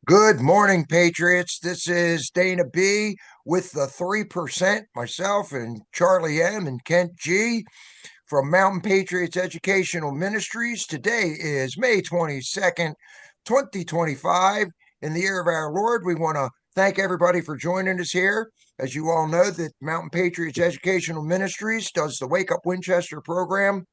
Good morning, Patriots. This is Dana B with the 3%, myself and Charlie M and Kent G from Mountain Patriots Educational Ministries. Today is May 22nd, 2025. In the year of our Lord, we want to thank everybody for joining us here. As you all know, that Mountain Patriots Educational Ministries does the Wake Up Winchester program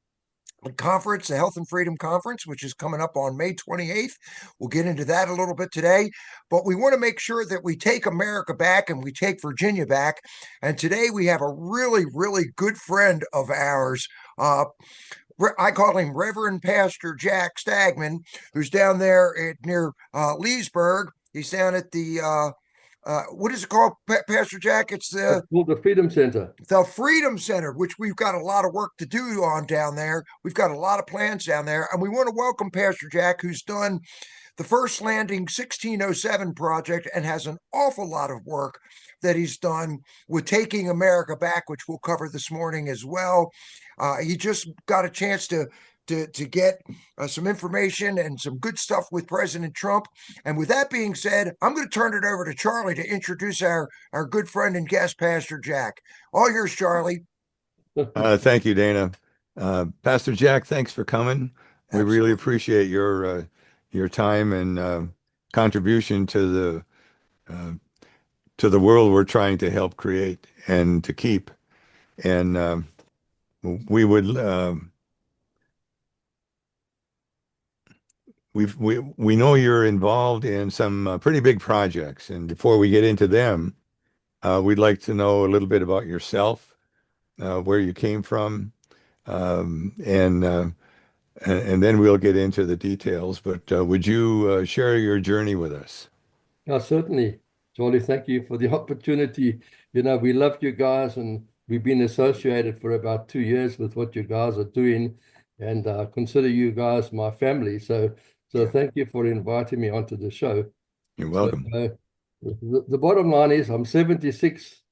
conference, the Health and Freedom Conference, which is coming up on May 28th. We'll get into that a little bit today, but we want to make sure that we take America back and we take Virginia back. And today we have a really, really good friend of ours. I call him Reverend Pastor Jack Stagman, who's down there near Leesburg. He's down at the what is it called, Pastor Jack? It's It's called the Freedom Center. the Freedom Center, which we've got a lot of work to do on down there. We've got a lot of plans down there, and we want to welcome Pastor Jack, who's done the First Landing 1607 project and has an awful lot of work that he's done with Taking America Back, which we'll cover this morning as well. He just got a chance to get some information and some good stuff with President Trump. And with that being said, I'm going to turn it over to Charlie to introduce our good friend and guest, Pastor Jack. All yours, Charlie. Thank you, Dana. Pastor Jack, thanks for coming. We really appreciate your time and contribution to the world we're trying to help create and to keep. And we would we know you're involved in some pretty big projects. And before we get into them, we'd like to know a little bit about yourself, where you came from, and then we'll get into the details. But would you share your journey with us? Yeah, certainly. Charlie, thank you for the opportunity. We love you guys, and we've been associated for about 2 years with what you guys are doing, and consider you guys my family. So thank you for inviting me onto the show. You're welcome. The bottom line is I'm 76,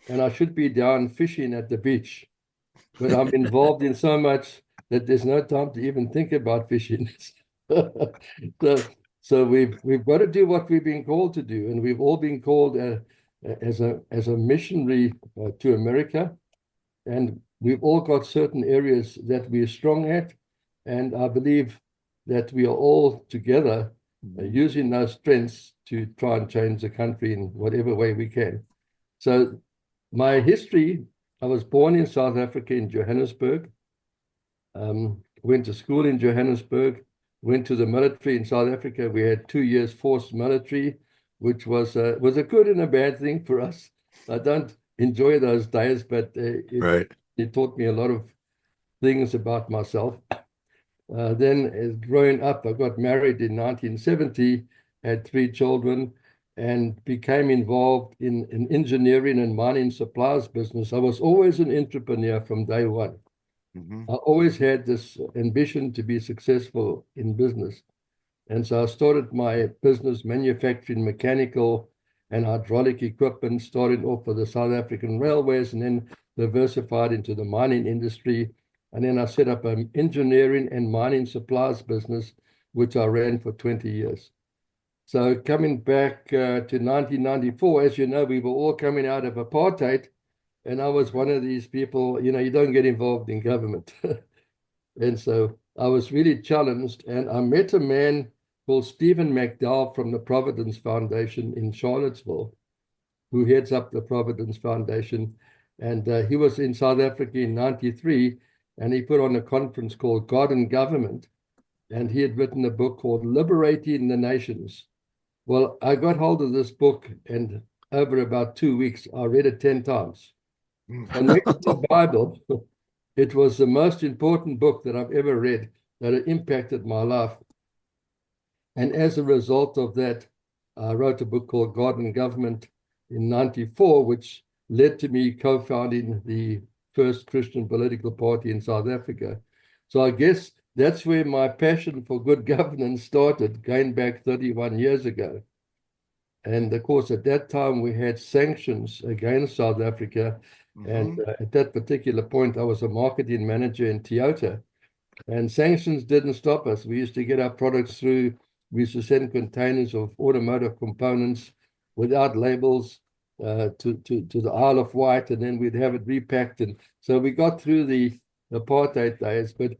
and I should be down fishing at the beach, but I'm involved in so much that there's no time to even think about fishing. So we've got to do what we've been called to do, and we've all been called as a missionary to America, and we've all got certain areas that we're strong at, and I believe that we are all together using those strengths to try and change the country in whatever way we can. So my history, I was born in South Africa in Johannesburg, went to school in Johannesburg, went to the military in South Africa. We had 2 years forced military, which was a good and a bad thing for us. I don't enjoy those days, but it taught me a lot of things about myself. Then as growing up, I got married in 1970, had 3 children, and became involved in engineering and mining supplies business. I was always an entrepreneur from day one. I always had this ambition to be successful in business. And so I started my business manufacturing mechanical and hydraulic equipment, started off with the South African Railways and then diversified into the mining industry. And then I set up an engineering and mining supplies business, which I ran for 20 years. So coming back to 1994, as you know, we were all coming out of apartheid. And I was one of these people, you don't get involved in government. And so I was really challenged. And I met a man called Stephen McDowell from the Providence Foundation in Charlottesville, who heads up the Providence Foundation. And he was in South Africa in 93, and he put on a conference called God and Government. And he had written a book called Liberating the Nations. Well, I got hold of this book, and over about 2 weeks, I read it 10 times. And next to the Bible, it was the most important book that I've ever read, that it impacted my life. And as a result of that, I wrote a book called God and Government in 94, which led to me co-founding the first Christian political party in South Africa. So I guess that's where my passion for good governance started, going back 31 years ago. And of course, at that time, we had sanctions against South Africa. And at that particular point, I was a marketing manager in Toyota. And sanctions didn't stop us. We used to get our products through we used to send containers of automotive components without labels to the Isle of Wight, and then we'd have it repacked. And so we got through the apartheid days, but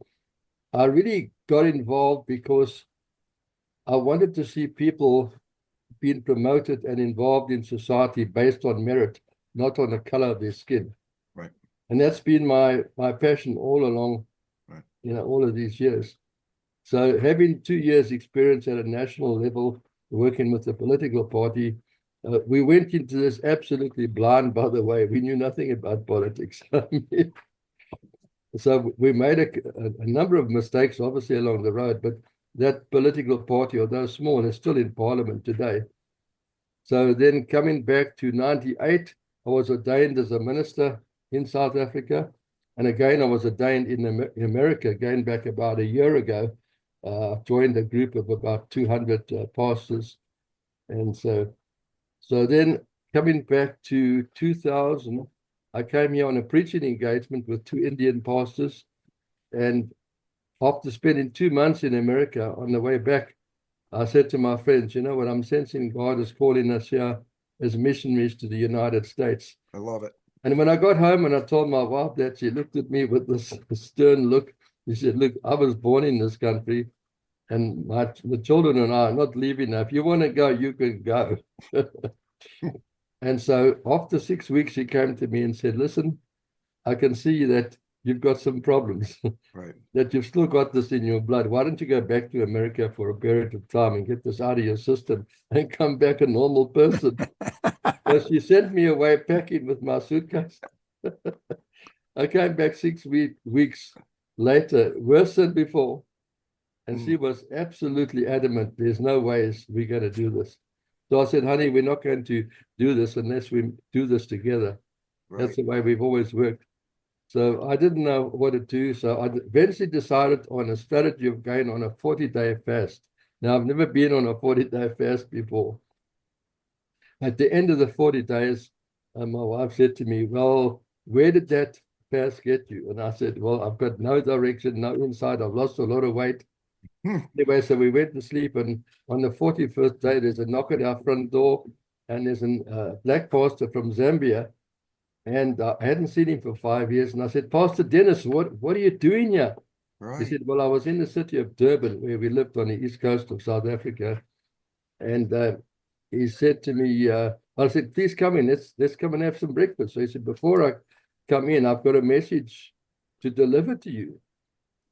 I really got involved because I wanted to see people being promoted and involved in society based on merit, not on the color of their skin. Right. And that's been my passion all along, right. All of these years. So having 2 years experience at a national level, working with the political party, we went into this absolutely blind, by the way. We knew nothing about politics. So we made a number of mistakes, obviously, along the road, but that political party, although small, is still in parliament today. So then coming back to 98, I was ordained as a minister in South Africa. And again, I was ordained in America, again back about a year ago. Joined a group of about 200 pastors. And so then coming back to 2000, I came here on a preaching engagement with 2 Indian pastors. And after spending 2 months in America, on the way back, I said to my friends, you know what, I'm sensing God is calling us here as missionaries to the United States. I love it. And when I got home and I told my wife that, she looked at me with this stern look. She said, look, I was born in this country, and the children and I are not leaving now. If you want to go, you can go. And so after 6 weeks, she came to me and said, listen, I can see that you've got some problems, right. that you've still got this in your blood. Why don't you go back to America for a period of time and get this out of your system and come back a normal person? So she sent me away packing with my suitcase. I came back 6 weeks later, worse than before. And she was absolutely adamant, there's no ways we're going to do this. So I said, honey, we're not going to do this unless we do this together. Right. That's the way we've always worked. So I didn't know what to do. So I eventually decided on a strategy of going on a 40-day fast. Now, I've never been on a 40-day fast before. At the end of the 40 days, my wife said to me, well, where did that fast get you? And I said, well, I've got no direction, no insight. I've lost a lot of weight. Anyway, so we went to sleep, and on the 41st day, there's a knock at our front door, and there's a black pastor from Zambia. And I hadn't seen him for 5 years. And I said, Pastor Dennis, what are you doing here? Right. He said, well, I was in the city of Durban, where we lived on the east coast of South Africa. And he said to me, I said, please come in. Let's come and have some breakfast. So he said, before I come in, I've got a message to deliver to you.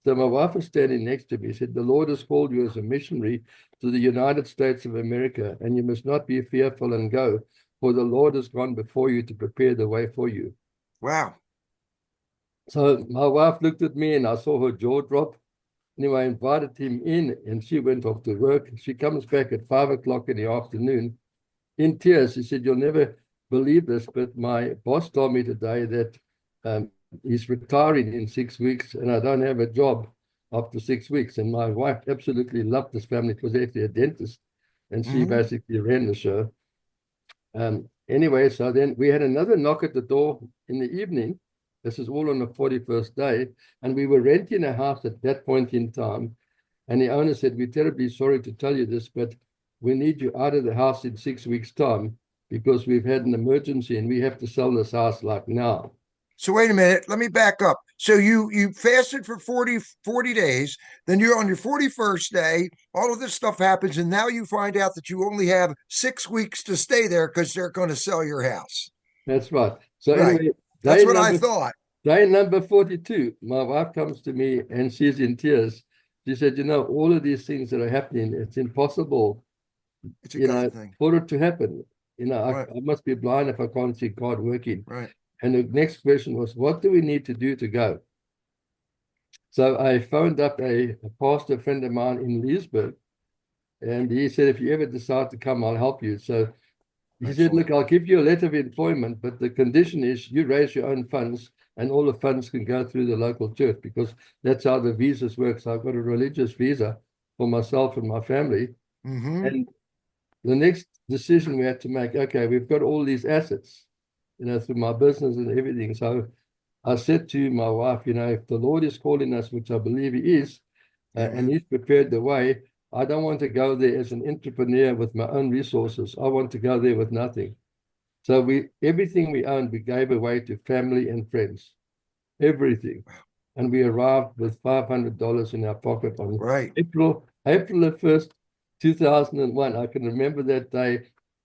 So my wife was standing next to me. He said, the Lord has called you as a missionary to the United States of America, and you must not be fearful and go. For the Lord has gone before you to prepare the way for you. Wow. So my wife looked at me and I saw her jaw drop. Anyway, I invited him in and she went off to work. She comes back at 5 o'clock in the afternoon in tears. She said, you'll never believe this, but my boss told me today that he's retiring in 6 weeks and I don't have a job after 6 weeks. And my wife absolutely loved this family because they're actually a dentist and she basically ran the show. Anyway, so then we had another knock at the door in the evening. This is all on the 41st day. And we were renting a house at that point in time. And the owner said, we're terribly sorry to tell you this, but we need you out of the house in 6 weeks' time because we've had an emergency and we have to sell this house like now. So wait a minute, let me back up. So you fasted for 40 days, then you're on your 41st day, all of this stuff happens, and now you find out that you only have 6 weeks to stay there because they're going to sell your house. That's right. So right. Anyway, that's what I thought. Day number 42, my wife comes to me and she's in tears. She said, all of these things that are happening, it's impossible, it's a thing. for it to happen. Right. I must be blind if I can't see God working. Right. And the next question was, what do we need to do to go? So I phoned up a pastor friend of mine in Leesburg, and he said, if you ever decide to come, I'll help you. So he said, look, I'll give you a letter of employment, but the condition is you raise your own funds, and all the funds can go through the local church, because that's how the visas work. So I've got a religious visa for myself and my family. And the next decision we had to make, okay, we've got all these assets, through my business and everything. So I said to my wife, if the Lord is calling us, which I believe he is, and he's prepared the way, I don't want to go there as an entrepreneur with my own resources. I want to go there with nothing. So everything we owned, we gave away to family and friends, everything. And we arrived with $500 in our pocket on April the 1st, 2001. I can remember that day.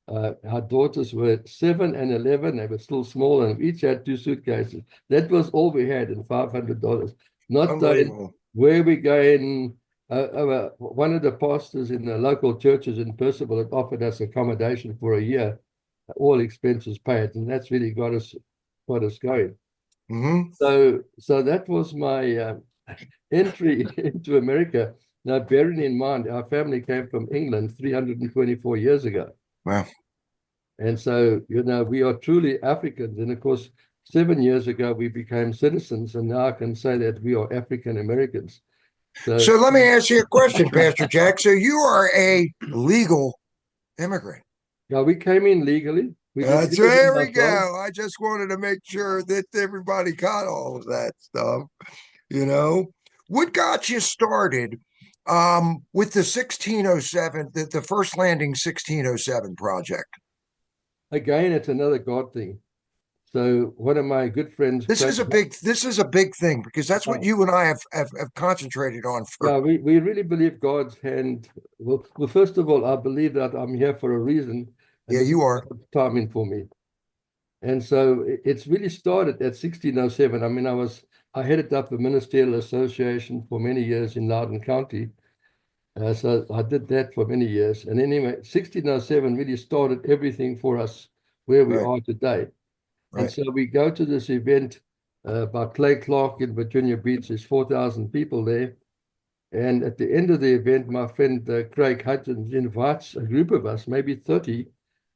Our daughters were 7 and 11. They were still small, and we each had 2 suitcases. That was all we had, in $500. Not knowing where we going. One of the pastors in the local churches in Percival had offered us accommodation for a year, all expenses paid, and that's really got us going. So that was my entry into America. Now, bearing in mind, our family came from England 324 years ago. Wow. And so, we are truly Africans. And of course, 7 years ago, we became citizens, and now I can say that we are African Americans. So let me ask you a question, Pastor Jack. So you are a legal immigrant. Yeah, we came in legally. There we go. I just wanted to make sure that everybody got all of that stuff. What got you started with the 1607, the first landing 1607 project? Again, it's another God thing. So one of my good friends. This is a big thing, because that's what you and I have concentrated on. Yeah, we really believe God's hand. Well, first of all, I believe that I'm here for a reason. Yeah, you are. Timing for me. And so it's really started at 1607. I mean, I headed up the Ministerial Association for many years in Loudoun County. So I did that for many years. And anyway, 1607 really started everything for us where we are today. And so we go to this event by Clay Clark in Virginia Beach. There's 4,000 people there. And at the end of the event, my friend Craig Hutchins invites a group of us, maybe 30,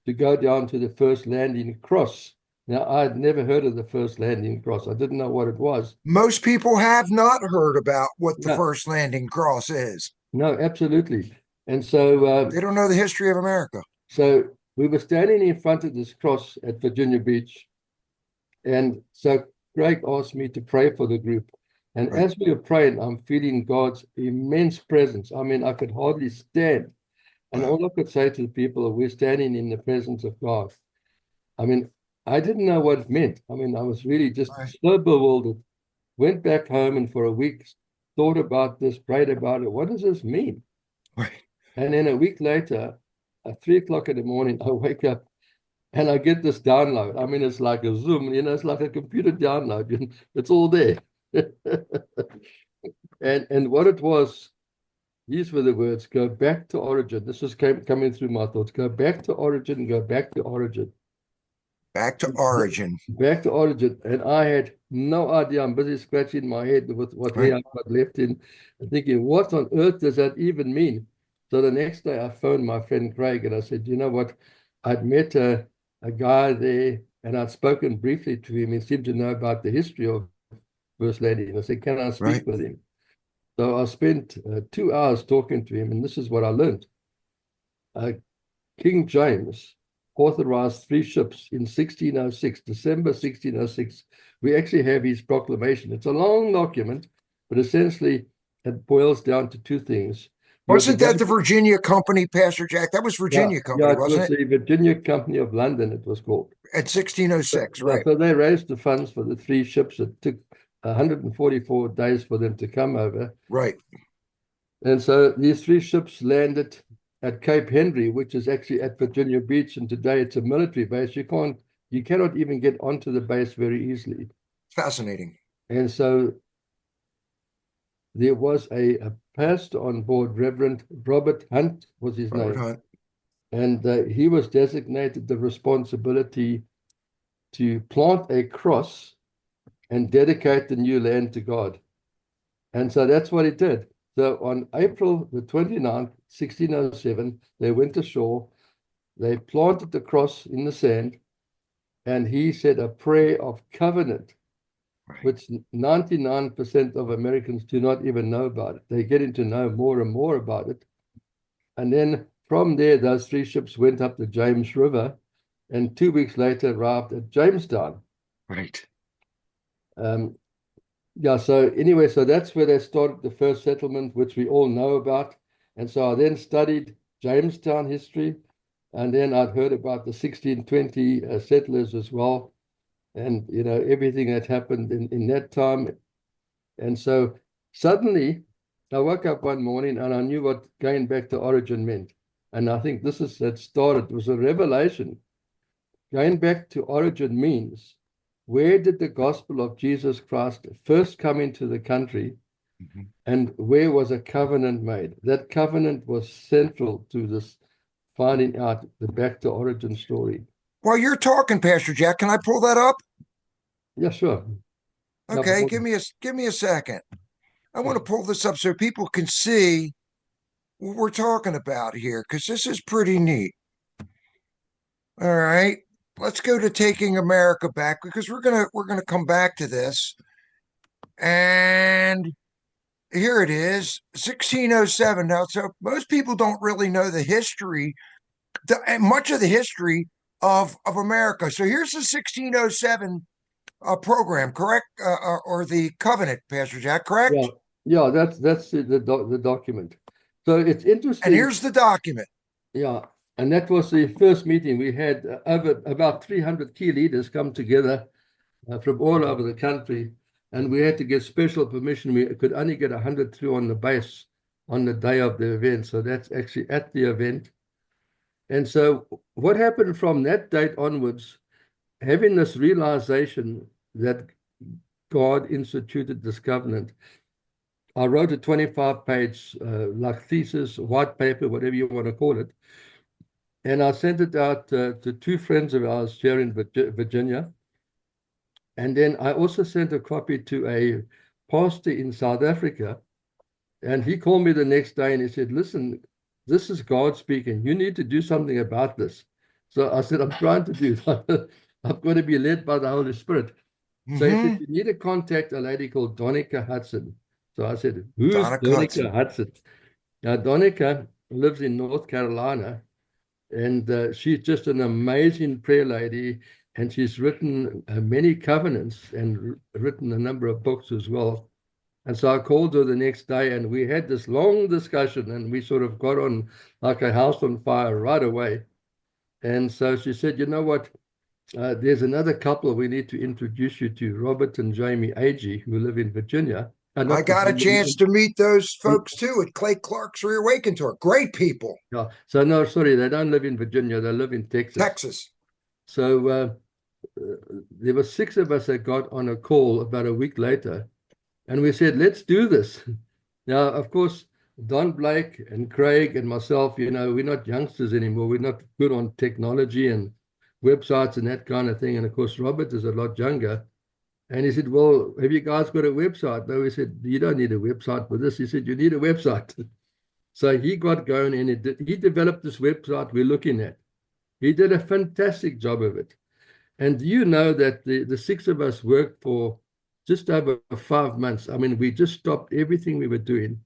to go down to the first landing cross. Now, I'd never heard of the first landing cross. I didn't know what it was. Most people have not heard about what the first landing cross is. No, absolutely. And so they don't know the history of America. So we were standing in front of this cross at Virginia Beach. And so Craig asked me to pray for the group. And as we were praying, I'm feeling God's immense presence. I mean, I could hardly stand. And all I could say to the people, we're standing in the presence of God. I mean, I didn't know what it meant. I mean, I was really just so bewildered. Went back home, and for a week thought about this, prayed about it. What does this mean? And then a week later, at 3 o'clock in the morning, I wake up and I get this download. I mean, it's like a Zoom, it's like a computer download. It's all there. and what it was, these were the words: go back to origin. This was coming through my thoughts. Go back to origin, go back to origin. Back to origin. Back to origin. And I had no idea. I'm busy scratching my head with what hair I've got left in, and thinking, what on earth does that even mean? So the next day I phoned my friend Craig and I said, you know what? I'd met a guy there and I'd spoken briefly to him. He seemed to know about the history of first landing. I said, can I speak with him? So I spent 2 hours talking to him, and this is what I learned. King James authorized 3 ships in 1606, December 1606. We actually have his proclamation. It's a long document, but essentially it boils down to 2 things. Wasn't that the Virginia Company, Pastor Jack? That was Virginia Company, wasn't it? Yeah, it was the Virginia Company of London, it was called. At 1606, right. So they raised the funds for the 3 ships. It took 144 days for them to come over. Right. And so these 3 ships landed at Cape Henry, which is actually at Virginia Beach, and today it's a military base. You cannot even get onto the base very easily. Fascinating. And so there was a pastor on board, Reverend Robert Hunt was his name. Hunt. And he was designated the responsibility to plant a cross and dedicate the new land to God. And so that's what he did. So on April the 29th, 1607, they went ashore, they planted the cross in the sand, and he said a prayer of covenant, which 99% of Americans do not even know about it. They're getting to know more and more about it. And then from there, those 3 ships went up the James River, and 2 weeks later arrived at Jamestown. Right. Yeah, so anyway, so that's where they started the first settlement, which we all know about. And so I then studied Jamestown history, and then I'd heard about the 1620 settlers as well, and everything that happened in that time. And so suddenly I woke up one morning and I knew what going back to origin meant. And I think this is that started, it was a revelation. Going back to origin means, where did the gospel of Jesus Christ first come into the country? And where was a covenant made? That covenant was central to this finding out the back to origin story. While you're talking, Pastor Jack, can I pull that up? Yeah, sure. Okay, give me a second. I want to pull this up so people can see what we're talking about here, because this is pretty neat. All right, let's go to Taking America Back, because we're gonna come back to this. And here it is, 1607. Now, so most people don't really know the history, much of the history of America. So here's the 1607 program, correct? Or the covenant, Pastor Jack, correct? Yeah, that's the document. So it's interesting. And here's the document. Yeah, and that was the first meeting. We had over about 300 key leaders come together from all over the country, and we had to get special permission. We could only get 100 through on the base on the day of the event. So that's actually at the event. And so what happened from that date onwards, having this realization that God instituted this covenant, I wrote a 25-page like thesis, white paper, whatever you want to call it. And I sent it out to two friends of ours here in Virginia. And then I also sent a copy to a pastor in South Africa. And he called me the next day and he said, listen, this is God speaking. You need to do something about this. So I said, I'm trying to do that. I've got to be led by the Holy Spirit. So he said, you need to contact a lady called Donica Hudson. So I said, who's Donica Hudson? Now, Donica lives in North Carolina, and she's just an amazing prayer lady, and she's written many covenants and written a number of books as well. And so I called her the next day, and we had this long discussion, and we sort of got on like a house on fire right away. And so she said, you know what? There's another couple we need to introduce you to, Robert and Jamie Agee, who live in Virginia. I got a chance to meet those folks too at Clay Clark's Reawaken Tour. Great people. Yeah. So no, sorry, they don't live in Virginia. They live in Texas. So there were 6 of us that got on a call about a week later, and we said, let's do this. Now, of course, Don Blake and Craig and myself, we're not youngsters anymore. We're not good on technology and websites and that kind of thing. And of course, Robert is a lot younger. And he said, well, have you guys got a website? No, we said, you don't need a website for this. He said, you need a website. So he got going, and he developed this website we're looking at. He did a fantastic job of it. And you know that the 6 of us worked for just over 5 months. I mean, we just stopped everything we were doing.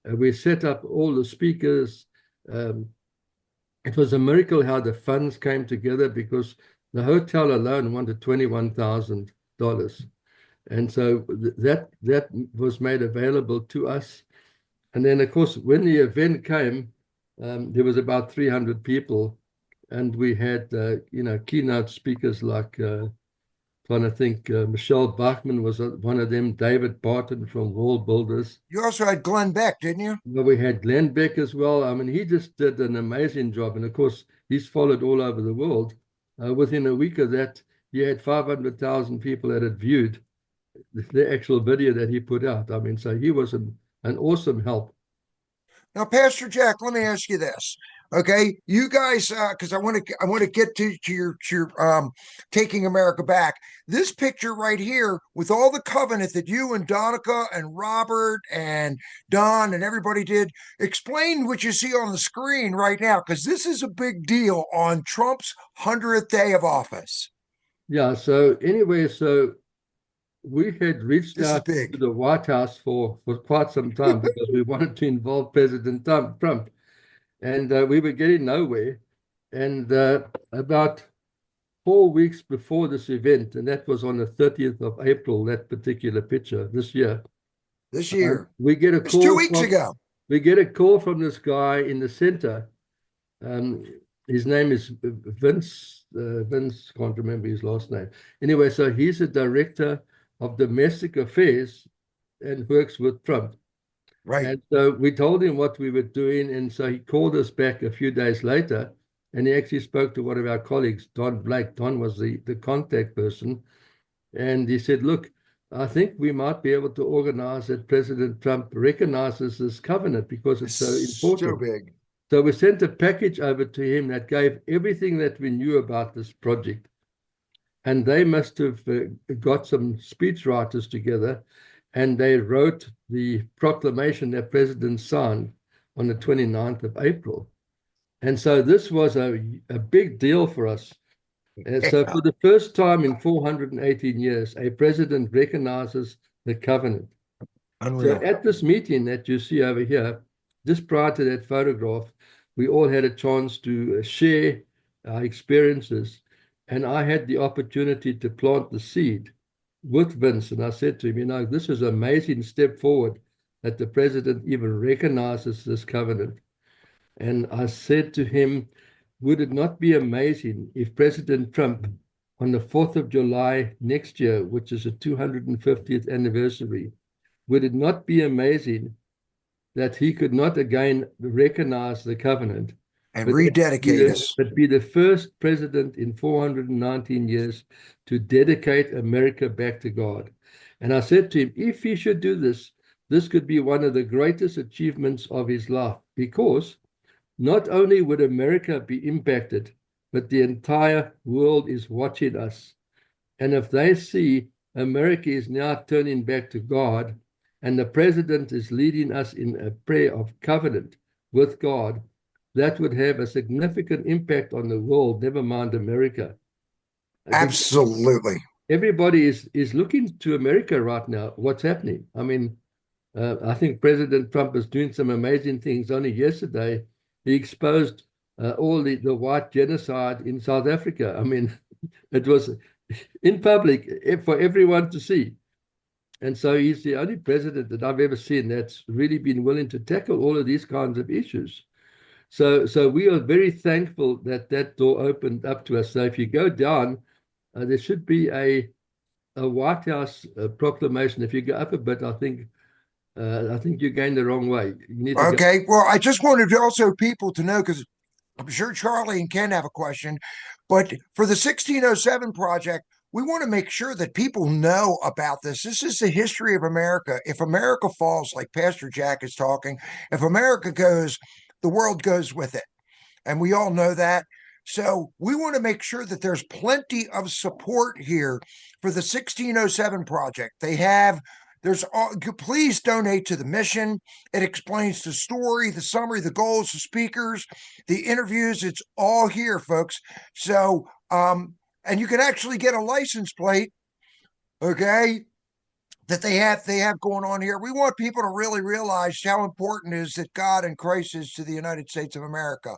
We set up all the speakers. It was a miracle how the funds came together, because the hotel alone wanted $21,000. And so that was made available to us. And then, of course, when the event came, there was about 300 people, and we had, keynote speakers like, trying to think, Michelle Bachman was one of them, David Barton from Wall Builders. You also had Glenn Beck, didn't you? Well, we had Glenn Beck as well. I mean, he just did an amazing job. And of course, he's followed all over the world. Within a week of that, he had 500,000 people that had viewed the actual video that he put out. I mean, so he was an awesome help. Now, Pastor Jack, let me ask you this. Okay, you guys, because I want to get to your Taking America Back. This picture right here with all the covenant that you and Donica and Robert and Don and everybody did. Explain what you see on the screen right now, because this is a big deal on Trump's 100th day of office. Yeah. So anyway, we had reached out to the White House for quite some time because we wanted to involve President Trump. And we were getting nowhere. And about 4 weeks before this event, and that was on the 30th of April, that particular picture this year. We get a call. It's 2 weeks ago. we get a call from this guy in the center. His name is Vince. Vince, can't remember his last name. Anyway, so he's a director of domestic affairs and works with Trump. Right. And so we told him what we were doing. And so he called us back a few days later, and he actually spoke to one of our colleagues, Don Blake. Don was the contact person. And he said, look, I think we might be able to organize that President Trump recognizes this covenant because it's so important. So big. So we sent a package over to him that gave everything that we knew about this project. And they must have got some speechwriters together, and they wrote the proclamation that President signed on the 29th of April. And so this was a big deal for us. And so for the first time in 418 years, a president recognizes the covenant. Unreal. So at this meeting that you see over here, just prior to that photograph, we all had a chance to share our experiences. And I had the opportunity to plant the seed with Vince. And I said to him, you know, this is an amazing step forward that the president even recognizes this covenant. And I said to him, would it not be amazing if President Trump, on the 4th of July next year, which is the 250th anniversary, would it not be amazing that he could not again recognize the covenant and rededicate us, but be the first president in 419 years to dedicate America back to God? And I said to him, if he should do this, this could be one of the greatest achievements of his life, because not only would America be impacted, but the entire world is watching us. And if they see America is now turning back to God, and the president is leading us in a prayer of covenant with God, that would have a significant impact on the world, never mind America. Absolutely. Everybody is looking to America right now, what's happening. I mean, I think President Trump is doing some amazing things. Only yesterday, he exposed all the white genocide in South Africa. I mean, it was in public for everyone to see. And so he's the only president that I've ever seen that's really been willing to tackle all of these kinds of issues. So we are very thankful that that door opened up to us. So if you go down, there should be a White House proclamation. If you go up a bit, I think you're going the wrong way. You need to okay. Well, I just wanted also people to know, because I'm sure Charlie and Ken have a question, but for the 1607 project, we want to make sure that people know about this. This is the history of America. If America falls, like Pastor Jack is talking, if America goes, the world goes with it. And we all know that. So we want to make sure that there's plenty of support here for the 1607 project. Please donate to the mission. It explains the story, the summary, the goals, the speakers, the interviews. It's all here, folks. So, and you can actually get a license plate, okay, that they have going on here. We want people to really realize how important it is that God and Christ is to the United States of America.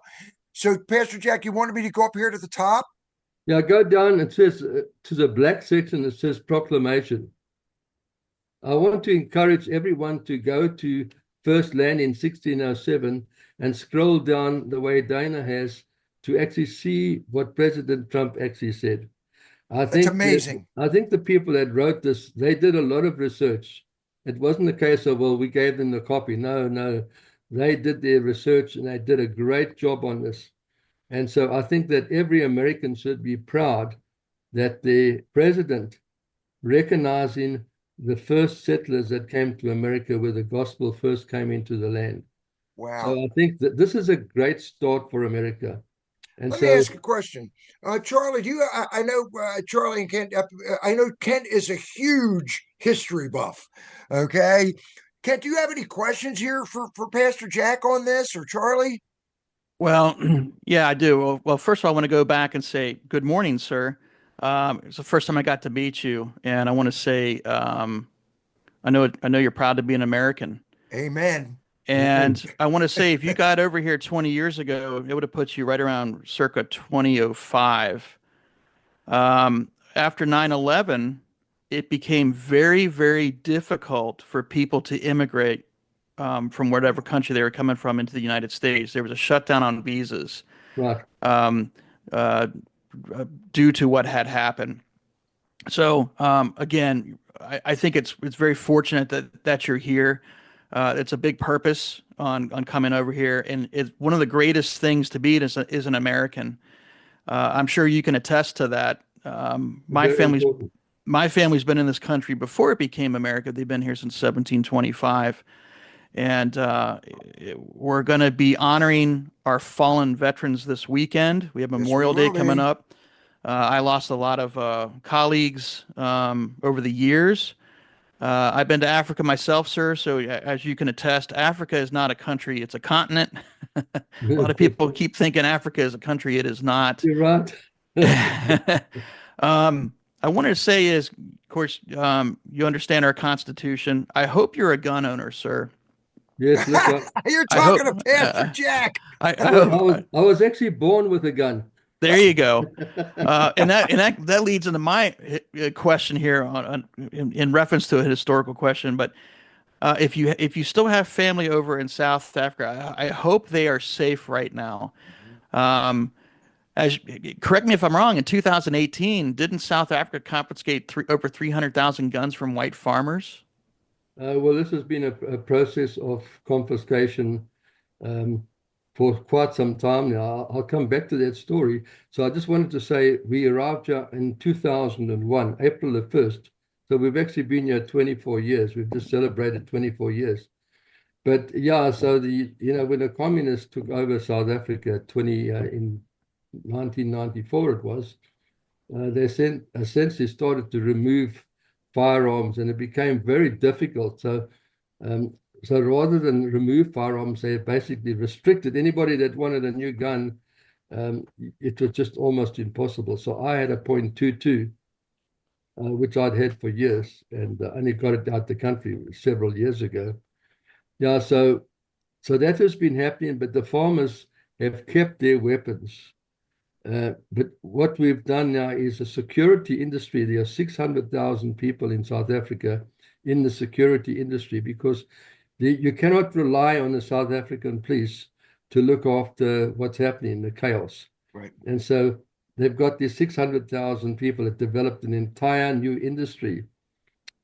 So, Pastor Jack, you wanted me to go up here to the top? Yeah, go down. It says to the black section, it says proclamation. I want to encourage everyone to go to First Land in 1607 and scroll down the way Dana has to actually see what President Trump actually said. That's amazing. I think the people that wrote this, they did a lot of research. It wasn't a case of, well, we gave them the copy. No. They did their research, and they did a great job on this. And so I think that every American should be proud that the president recognizing the first settlers that came to America where the gospel first came into the land. Wow. So I think that this is a great start for America. And Let me ask a question. Charlie, I know Charlie and Kent, I know Kent is a huge history buff. Okay. Kent, do you have any questions here for Pastor Jack on this, or Charlie? Well, yeah, I do. Well, first of all, I want to go back and say good morning, sir. It's the first time I got to meet you, and I want to say I know you're proud to be an American. Amen. And I want to say, if you got over here 20 years ago, it would have put you right around circa 2005. After 9/11, it became very, very difficult for people to immigrate from whatever country they were coming from into the United States. There was a shutdown on visas Right. um, uh, due to what had happened. So again, I think it's very fortunate that you're here. It's a big purpose on coming over here, and it's one of the greatest things to be is an American. I'm sure you can attest to that. Very important. My family's been in this country before it became America. They've been here since 1725, and we're going to be honoring our fallen veterans this weekend. We have Yes, we Memorial Day will coming be. up. I lost a lot of colleagues over the years. I've been to Africa myself, sir. So as you can attest, Africa is not a country; it's a continent. A lot of people keep thinking Africa is a country. It is not. You're right. I wanted to say is, of course, you understand our Constitution. I hope you're a gun owner, sir. Yes, look, You're I hope- talking to Pastor Jack. I I was actually born with a gun. There you go. And that leads into my question here in reference to a historical question. But if you still have family over in South Africa, I hope they are safe right now. As correct me if I'm wrong, in 2018, didn't South Africa confiscate over 300,000 guns from white farmers? Well, this has been a process of confiscation for quite some time now. I'll come back to that story. So I just wanted to say we arrived here in 2001, April the 1st. So we've actually been here 24 years. We've just celebrated 24 years. But yeah, so when the communists took over South Africa in 1994 it was, they essentially started to remove firearms, and it became very difficult. So rather than remove firearms, they basically restricted anybody that wanted a new gun. It was just almost impossible. So I had a .22, which I'd had for years, and only got it out the country several years ago. Yeah, so that has been happening, but the farmers have kept their weapons. But what we've done now is a security industry. There are 600,000 people in South Africa in the security industry, because you cannot rely on the South African police to look after what's happening, the chaos. Right. And so they've got these 600,000 people that developed an entire new industry.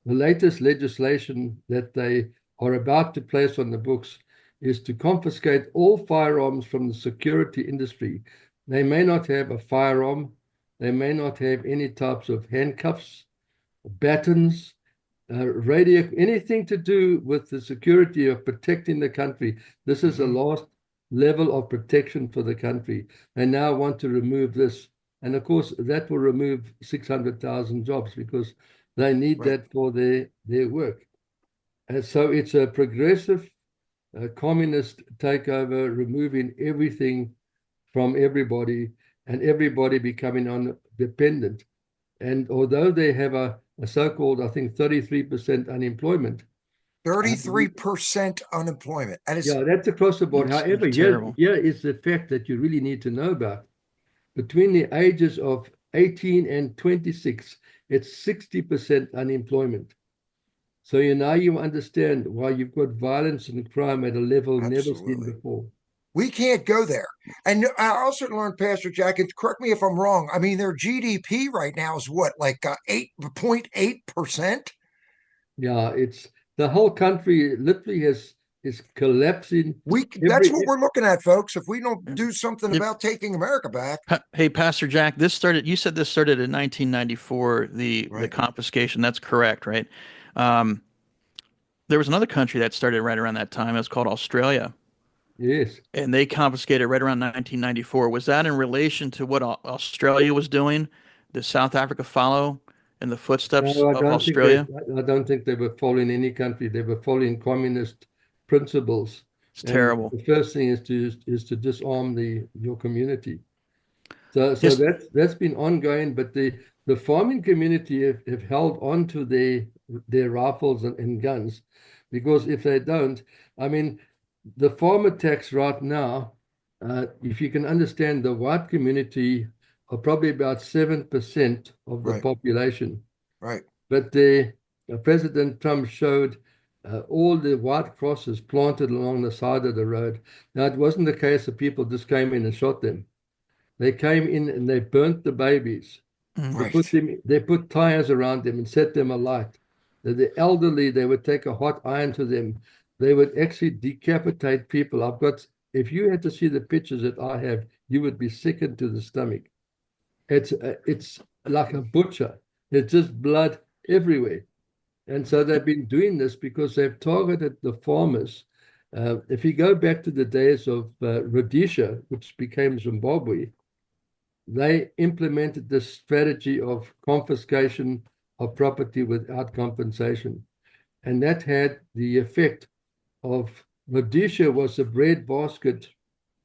The latest legislation that they are about to place on the books is to confiscate all firearms from the security industry. They may not have a firearm. They may not have any types of handcuffs, batons, radio, anything to do with the security of protecting the country. This is the last level of protection for the country. They now want to remove this. And of course, that will remove 600,000 jobs, because they need that for their work. And so it's a progressive communist takeover, removing everything from everybody, and everybody becoming dependent. And although they have a so-called, I think, 33% unemployment. 33% unemployment. That is, yeah, that's across the board. However, here is the fact that you really need to know about. Between the ages of 18 and 26, it's 60% unemployment. So now you understand why you've got violence and crime at a level never seen before. We can't go there. And I also learned, Pastor Jack, and correct me if I'm wrong, I mean, their GDP right now is what, like 8.8%? Yeah, it's the whole country literally is collapsing. That's what we're looking at, folks. If we don't do something about taking America back. Hey, Pastor Jack, you said this started in 1994, the confiscation. That's correct, right? There was another country that started right around that time. It was called Australia. Yes. And they confiscated right around 1994. Was that in relation to what Australia was doing? Did South Africa follow in the footsteps of Australia? I don't think they were following any country. They were following communist principles. It's terrible. The first thing is to disarm your community. So that's been ongoing, but the farming community have held on to their rifles and guns, because if they don't, I mean, the farmer tax right now, if you can understand, the white community are probably about 7% of the population. Right. But President Trump showed all the white crosses planted along the side of the road. Now, it wasn't the case that people just came in and shot them. They came in and they burnt the babies. Right. They put tires around them and set them alight. The elderly, they would take a hot iron to them. They would actually decapitate people. If you had to see the pictures that I have, you would be sickened to the stomach. It's like a butcher. It's just blood everywhere. And so they've been doing this because they've targeted the farmers. If you go back to the days of Rhodesia, which became Zimbabwe, they implemented this strategy of confiscation of property without compensation. And that had the effect of Rhodesia was a breadbasket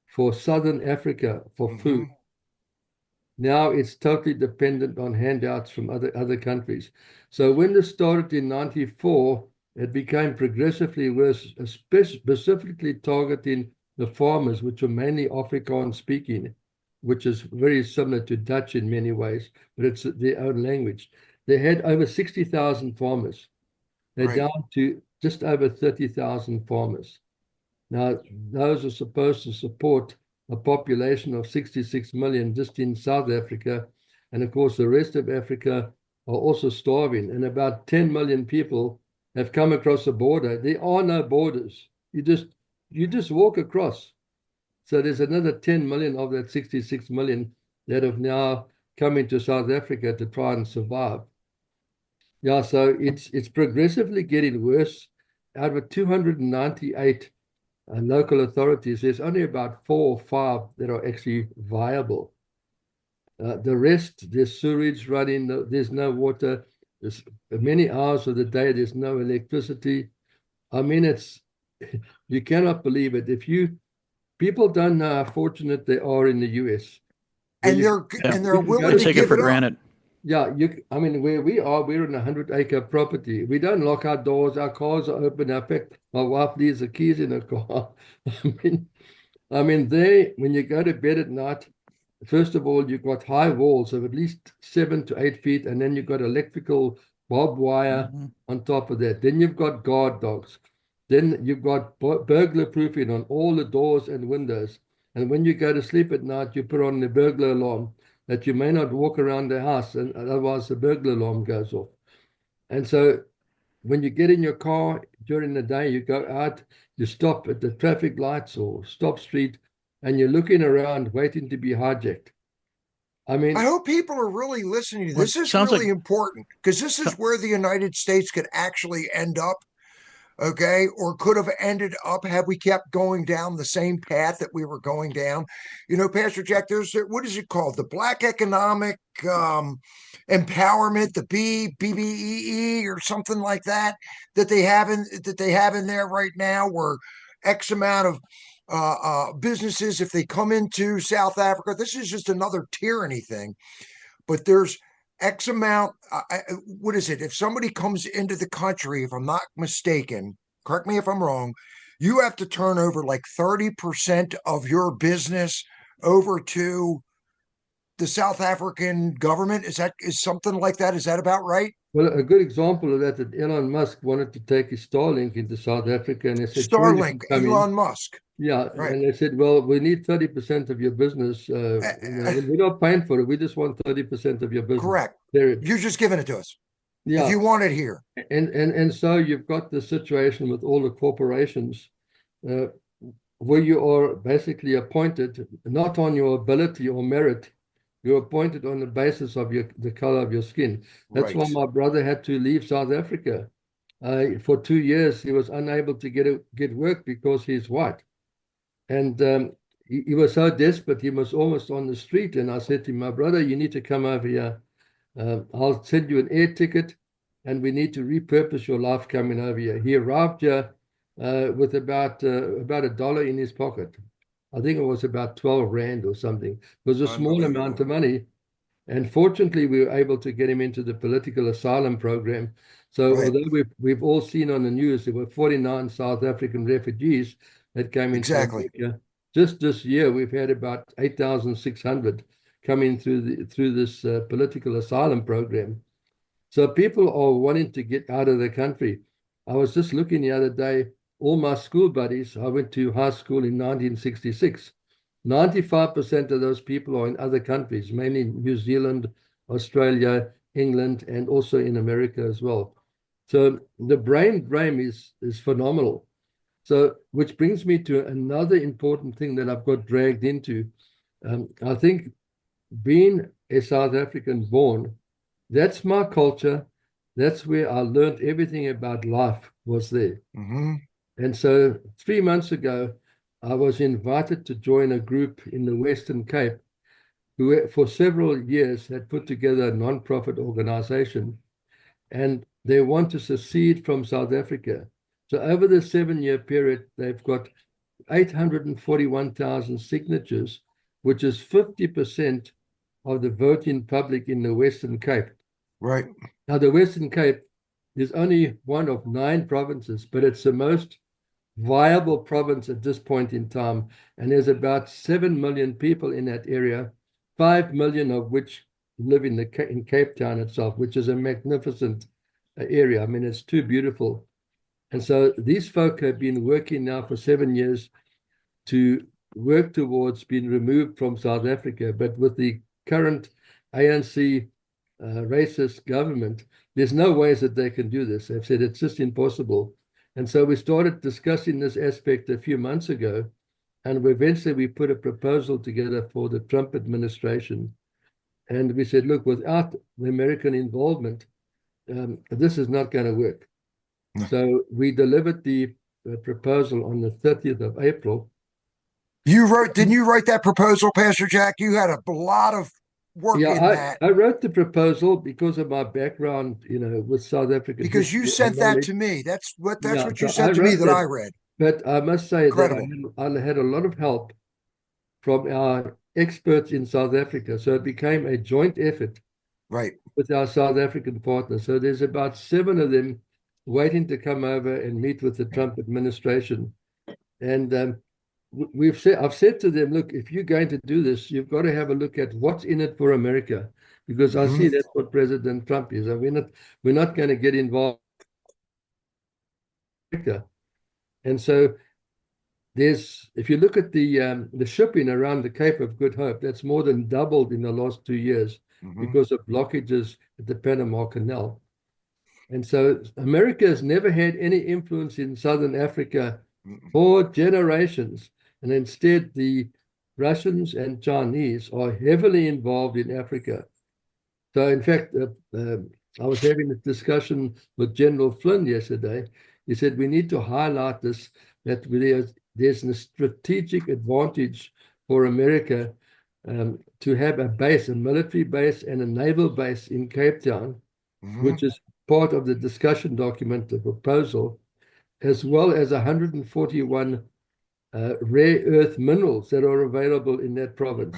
for Southern Africa for food. Now it's totally dependent on handouts from other countries. So when this started in 94, it became progressively worse, specifically targeting the farmers, which were mainly Afrikaans speaking, which is very similar to Dutch in many ways, but it's their own language. They had over 60,000 farmers. They're Right. down to just over 30,000 farmers. Now, those are supposed to support a population of 66 million just in South Africa. And of course, the rest of Africa are also starving. And about 10 million people have come across the border. There are no borders. You just walk across. So there's another 10 million of that 66 million that have now come into South Africa to try and survive. Yeah, so it's progressively getting worse. Out of 298 local authorities, there's only about 4 or 5 that are actually viable. The rest, there's sewage running, there's no water, there's many hours of the day, there's no electricity. I mean, you cannot believe it. People don't know how fortunate they are in the US. And they're willing to take it give for it up. granted. Yeah, I mean, where we are, we're in a 100-acre property. We don't lock our doors. Our cars are open. In fact, my wife leaves the keys in her car. I mean, when you go to bed at night, first of all, you've got high walls of at least 7 to 8 feet, and then you've got electrical barbed wire on top of that. Then you've got guard dogs. Then you've got burglar proofing on all the doors and windows. And when you go to sleep at night, you put on the burglar alarm that you may not walk around the house, and otherwise the burglar alarm goes off. And so when you get in your car during the day, you go out, you stop at the traffic lights or stop street, and you're looking around waiting to be hijacked. I mean, I hope people are really listening to Well, this. This is sounds really like- important because this is where the United States could actually end up, okay, or could have ended up had we kept going down the same path that we were going down. You know, Pastor Jack, there's what is it called? The Black Economic Empowerment, the BBEE or something like that they have in there right now, where X amount of businesses, if they come into South Africa, this is just another tyranny thing. But there's X amount. What is it? If somebody comes into the country, if I'm not mistaken, correct me if I'm wrong, you have to turn over like 30% of your business over to the South African government. Is something like that? Is that about right? well, a good example of that Elon Musk wanted to take his Starlink into South Africa, and they said, sure, you can Starlink, come in. Elon Musk. Yeah, Right. and they said, well, we need 30% of your business. We're not paying for it. We just want 30% of your business. Correct. Period. You're just giving it to us. Yeah. If you want it here. And so you've got the situation with all the corporations where you are basically appointed not on your ability or merit. You're appointed on the basis of the color of your skin. That's why my brother had to leave South Africa. For 2 years, he was unable to get work because he's white. And he was so desperate, he was almost on the street. And I said to him, my brother, you need to come over here. I'll send you an air ticket, and we need to repurpose your life coming over here. He arrived here with about $1 in his pocket. I think it was about 12 Rand or something. It was a small amount of money. And fortunately, we were able to get him into the political asylum program. So although we've all seen on the news, there were 49 South African refugees that came into America. Just this year, we've had about 8,600 coming through this political asylum program. So people are wanting to get out of the country. I was just looking the other day, all my school buddies, I went to high school in 1966. 95% of those people are in other countries, mainly New Zealand, Australia, England, and also in America as well. So the brain drain is phenomenal. So, which brings me to another important thing that I've got dragged into. I think being a South African born, that's my culture. That's where I learned everything about life was there. Mm-hmm. And so 3 months ago, I was invited to join a group in the Western Cape who for several years had put together a non-profit organization, and they want to secede from South Africa. So over the 7-year period, they've got 841,000 signatures, which is 50% of the voting public in the Western Cape. Right. Now, the Western Cape is only one of 9 provinces, but it's the most viable province at this point in time. And there's about 7 million people in that area, 5 million of which live in Cape Town itself, which is a magnificent area. I mean, it's too beautiful. And so these folk have been working now for 7 years to work towards being removed from South Africa. But with the current ANC racist government, there's no ways that they can do this. They've said it's just impossible. And so we started discussing this aspect a few months ago, and eventually we put a proposal together for the Trump administration. And we said, look, without the American involvement, this is not going to work. No. So we delivered the proposal on the 30th of April. Didn't you write that proposal, Pastor Jack? You had a lot of work in that. I wrote the proposal because of my background, with South Africa. Because you sent that to me. That's what you sent to me that I read. But I must say Incredible. that I had a lot of help from our experts in South Africa. So it became a joint effort with our South African partners. So there's about 7 of them waiting to come over and meet with the Trump administration. And I've said to them, look, if you're going to do this, you've got to have a look at what's in it for America, because I see that's what President Trump is. And we're not going to get involved in America. And so if you look at the shipping around the Cape of Good Hope, that's more than doubled in the last 2 years because of blockages at the Panama Canal. And so America has never had any influence in Southern Africa for generations. And instead, the Russians and Chinese are heavily involved in Africa. So in fact, I was having a discussion with General Flynn yesterday. He said, we need to highlight this, that there's a strategic advantage for America to have a military base and a naval base in Cape Town, which is part of the discussion document, the proposal, as well as 141 rare earth minerals that are available in that province.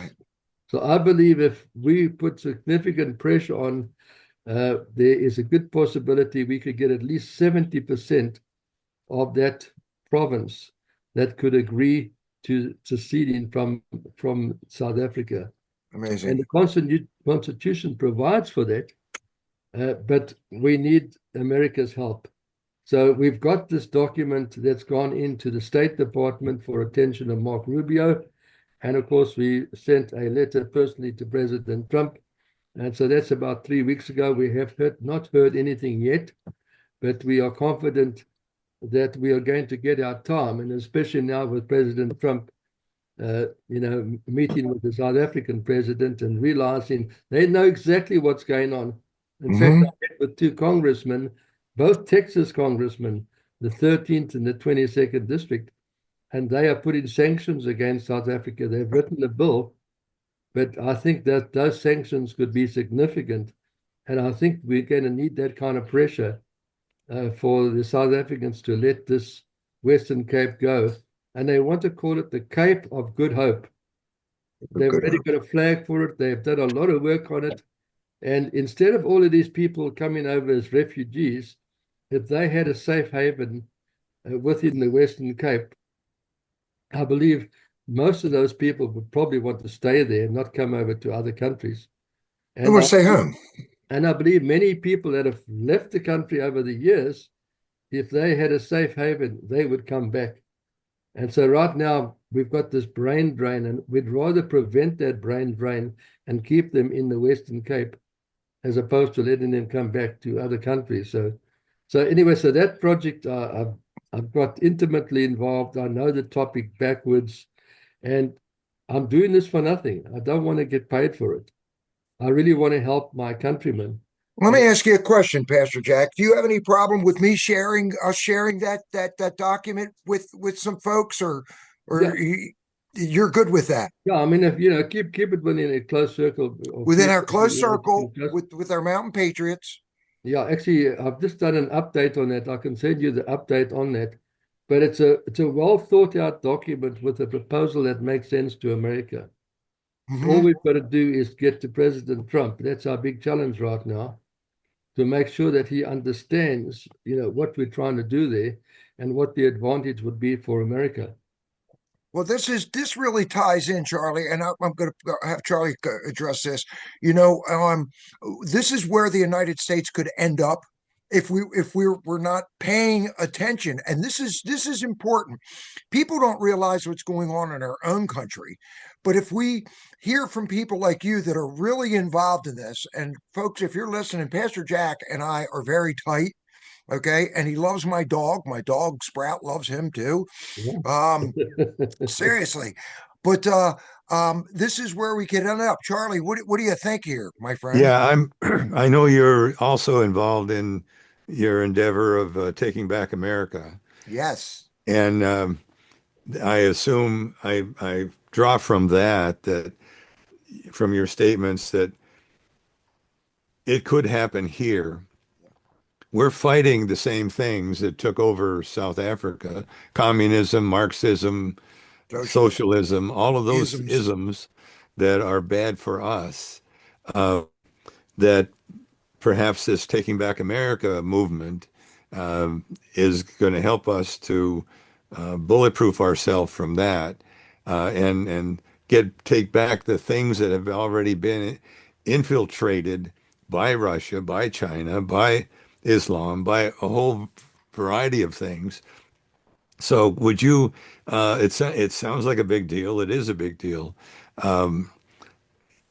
So I believe if we put significant pressure on, there is a good possibility we could get at least 70% of that province that could agree to seceding from South Africa. Amazing. And the Constitution provides for that, but we need America's help. So we've got this document that's gone into the State Department for attention of Mark Rubio. And of course, we sent a letter personally to President Trump. And so that's about 3 weeks ago. We have not heard anything yet, but we are confident that we are going to get our time. And especially now with President Trump, meeting with the South African president and realizing they know exactly what's going on. In fact, I met with 2 congressmen, both Texas congressmen, the 13th and the 22nd district, and they are putting sanctions against South Africa. They've written a bill, but I think that those sanctions could be significant. And I think we're going to need that kind of pressure for the South Africans to let this Western Cape go. And they want to call it the Cape of Good Hope. They've already got a flag for it. They've done a lot of work on it. And instead of all of these people coming over as refugees, if they had a safe haven within the Western Cape, I believe most of those people would probably want to stay there and not come over to other countries. And they want to stay home. And I believe many people that have left the country over the years if they had a safe haven, they would come back. And so right now we've got this brain drain, and we'd rather prevent that brain drain and keep them in the Western Cape as opposed to letting them come back to other countries. So anyway, so that project I've got intimately involved. I know the topic backwards, and I'm doing this for nothing. I don't want to get paid for it. I really want to help my countrymen. Let me ask you a question, Pastor Jack. Do you have any problem with me sharing that document with some folks, or Yeah. you're good with that? Yeah, I mean, if keep it within a close circle. Within our close circle with our Mountain Patriots. Yeah, actually, I've just done an update on that. I can send you the update on that. But it's a well thought out document with a proposal that makes sense to America. All we've got to do is get to President Trump. That's our big challenge right now, to make sure that he understands, what we're trying to do there and what the advantage would be for America. Well, this really ties in, Charlie, and I'm going to have Charlie address this. This is where the United States could end up if we're not paying attention, and this is important. People don't realize what's going on in our own country, but if we hear from people like you that are really involved in this, and folks, if you're listening, Pastor Jack and I are very tight. Okay. And he loves my dog. My dog Sprout loves him too. Seriously. But this is where we could end up. Charlie, what do you think here, my friend? Yeah, I know you're also involved in your endeavor of taking back America. Yes. And I assume I draw from that from your statements that it could happen here. We're fighting the same things that took over South Africa: communism, Marxism, socialism, all of those isms that are bad for us. That perhaps this Taking Back America movement is going to help us to bulletproof ourselves from that, and take back the things that have already been infiltrated by Russia, by China, by Islam, by a whole variety of things. So would you, it sounds like a big deal. It is a big deal.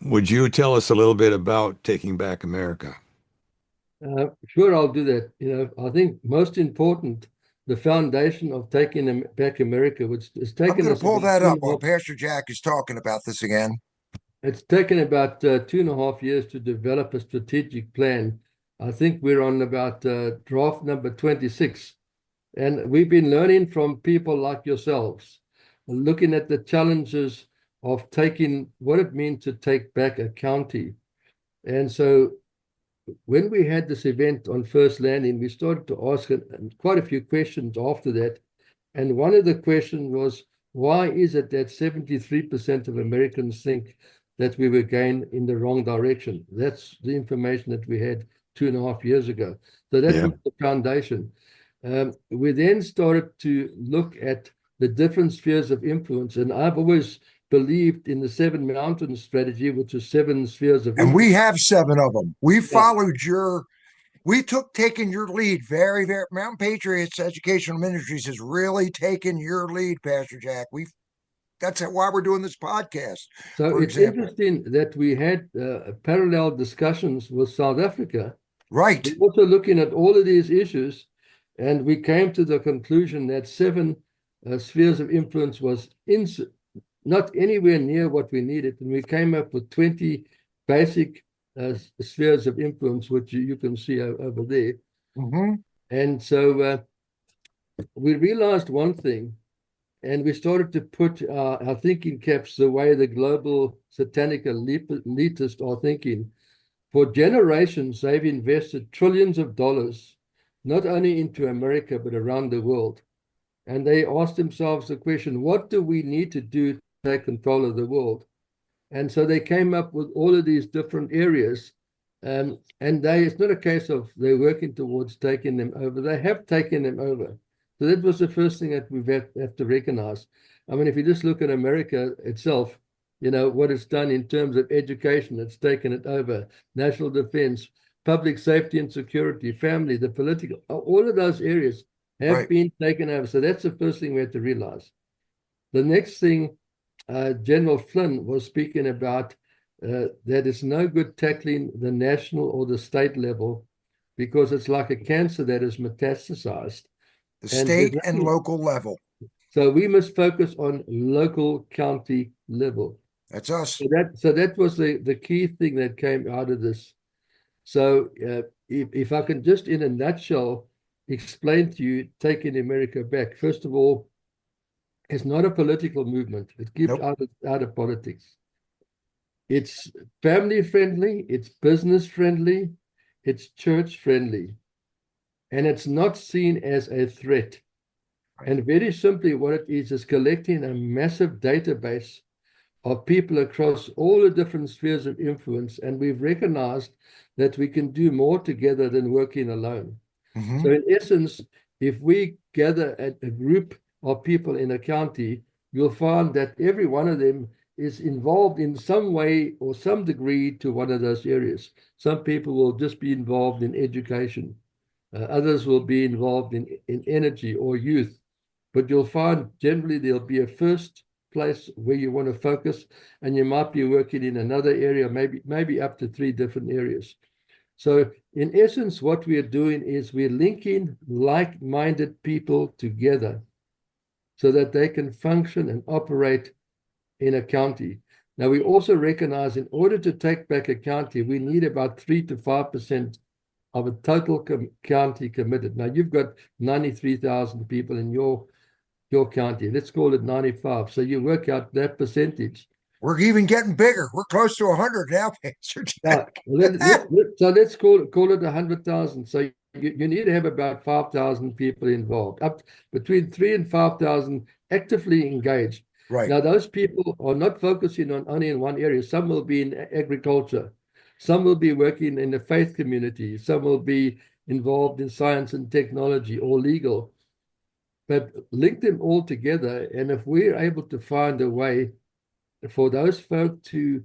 Would you tell us a little bit about Taking Back America? Sure, I'll do that. I think most important, the foundation of Taking Back America, which is taken. I'm going to pull that up while Pastor Jack is talking about this again. It's taken about 2.5 years to develop a strategic plan. I think we're on about draft number 26. And we've been learning from people like yourselves, looking at the challenges of taking what it means to take back a county. And so when we had this event on First Landing, we started to ask quite a few questions after that. And one of the questions was, why is it that 73% of Americans think that we were going in the wrong direction? That's the information that we had 2.5 years ago. So that was the foundation. We then started to look at the different spheres of influence. And I've always believed in the 7 mountains strategy, which is 7 spheres of influence. And we have 7 of them. We followed taking your lead. Very, very, Mountain Patriots Educational Ministries has really taken your lead, Pastor Jack. That's why we're doing this podcast. So it's interesting that we had parallel discussions with South Africa. Right. We're also looking at all of these issues, and we came to the conclusion that 7 spheres of influence was not anywhere near what we needed. And we came up with 20 basic spheres of influence, which you can see over there. And so we realized one thing, and we started to put our thinking caps the way the global satanic elitists are thinking. For generations, they've invested trillions of dollars, not only into America, but around the world. And they asked themselves the question, what do we need to do to take control of the world? And so they came up with all of these different areas. And it's not a case of they're working towards taking them over. They have taken them over. So that was the first thing that we have to recognize. I mean, if you just look at America itself, what it's done in terms of education, it's taken it over. National defense, public safety and security, family, the political, all of those areas have been taken over. So that's the first thing we have to realize. The next thing, General Flynn was speaking about, that it's no good tackling the national or the state level because it's like a cancer that is metastasized. The state and local level. So we must focus on local county level. That's us. So that was the key thing that came out of this. So if I can just in a nutshell explain to you, taking America back, first of all, it's not a political movement. It keeps out of politics. It's family friendly, it's business friendly, it's church friendly, and it's not seen as a threat. And very simply, what it is collecting a massive database of people across all the different spheres of influence. And we've recognized that we can do more together than working alone. Mm-hmm. So in essence, if we gather a group of people in a county, you'll find that every one of them is involved in some way or some degree to one of those areas. Some people will just be involved in education. Others will be involved in energy or youth. But you'll find generally there'll be a first place where you want to focus, and you might be working in another area, maybe up to 3 different areas. So in essence, what we are doing is we're linking like-minded people together so that they can function and operate in a county. Now, we also recognize in order to take back a county, we need about 3 to 5% of a total county committed. Now, you've got 93,000 people in your county. Let's call it 95. So you work out that percentage. We're even getting bigger. We're close to 100 now, Pastor Jack. So let's call it 100,000. So you need to have about 5,000 people involved, up between 3,000 and 5,000 actively engaged. Right. Now, those people are not focusing on only in one area. Some will be in agriculture. Some will be working in the faith community. Some will be involved in science and technology or legal. But link them all together. And if we're able to find a way for those folk to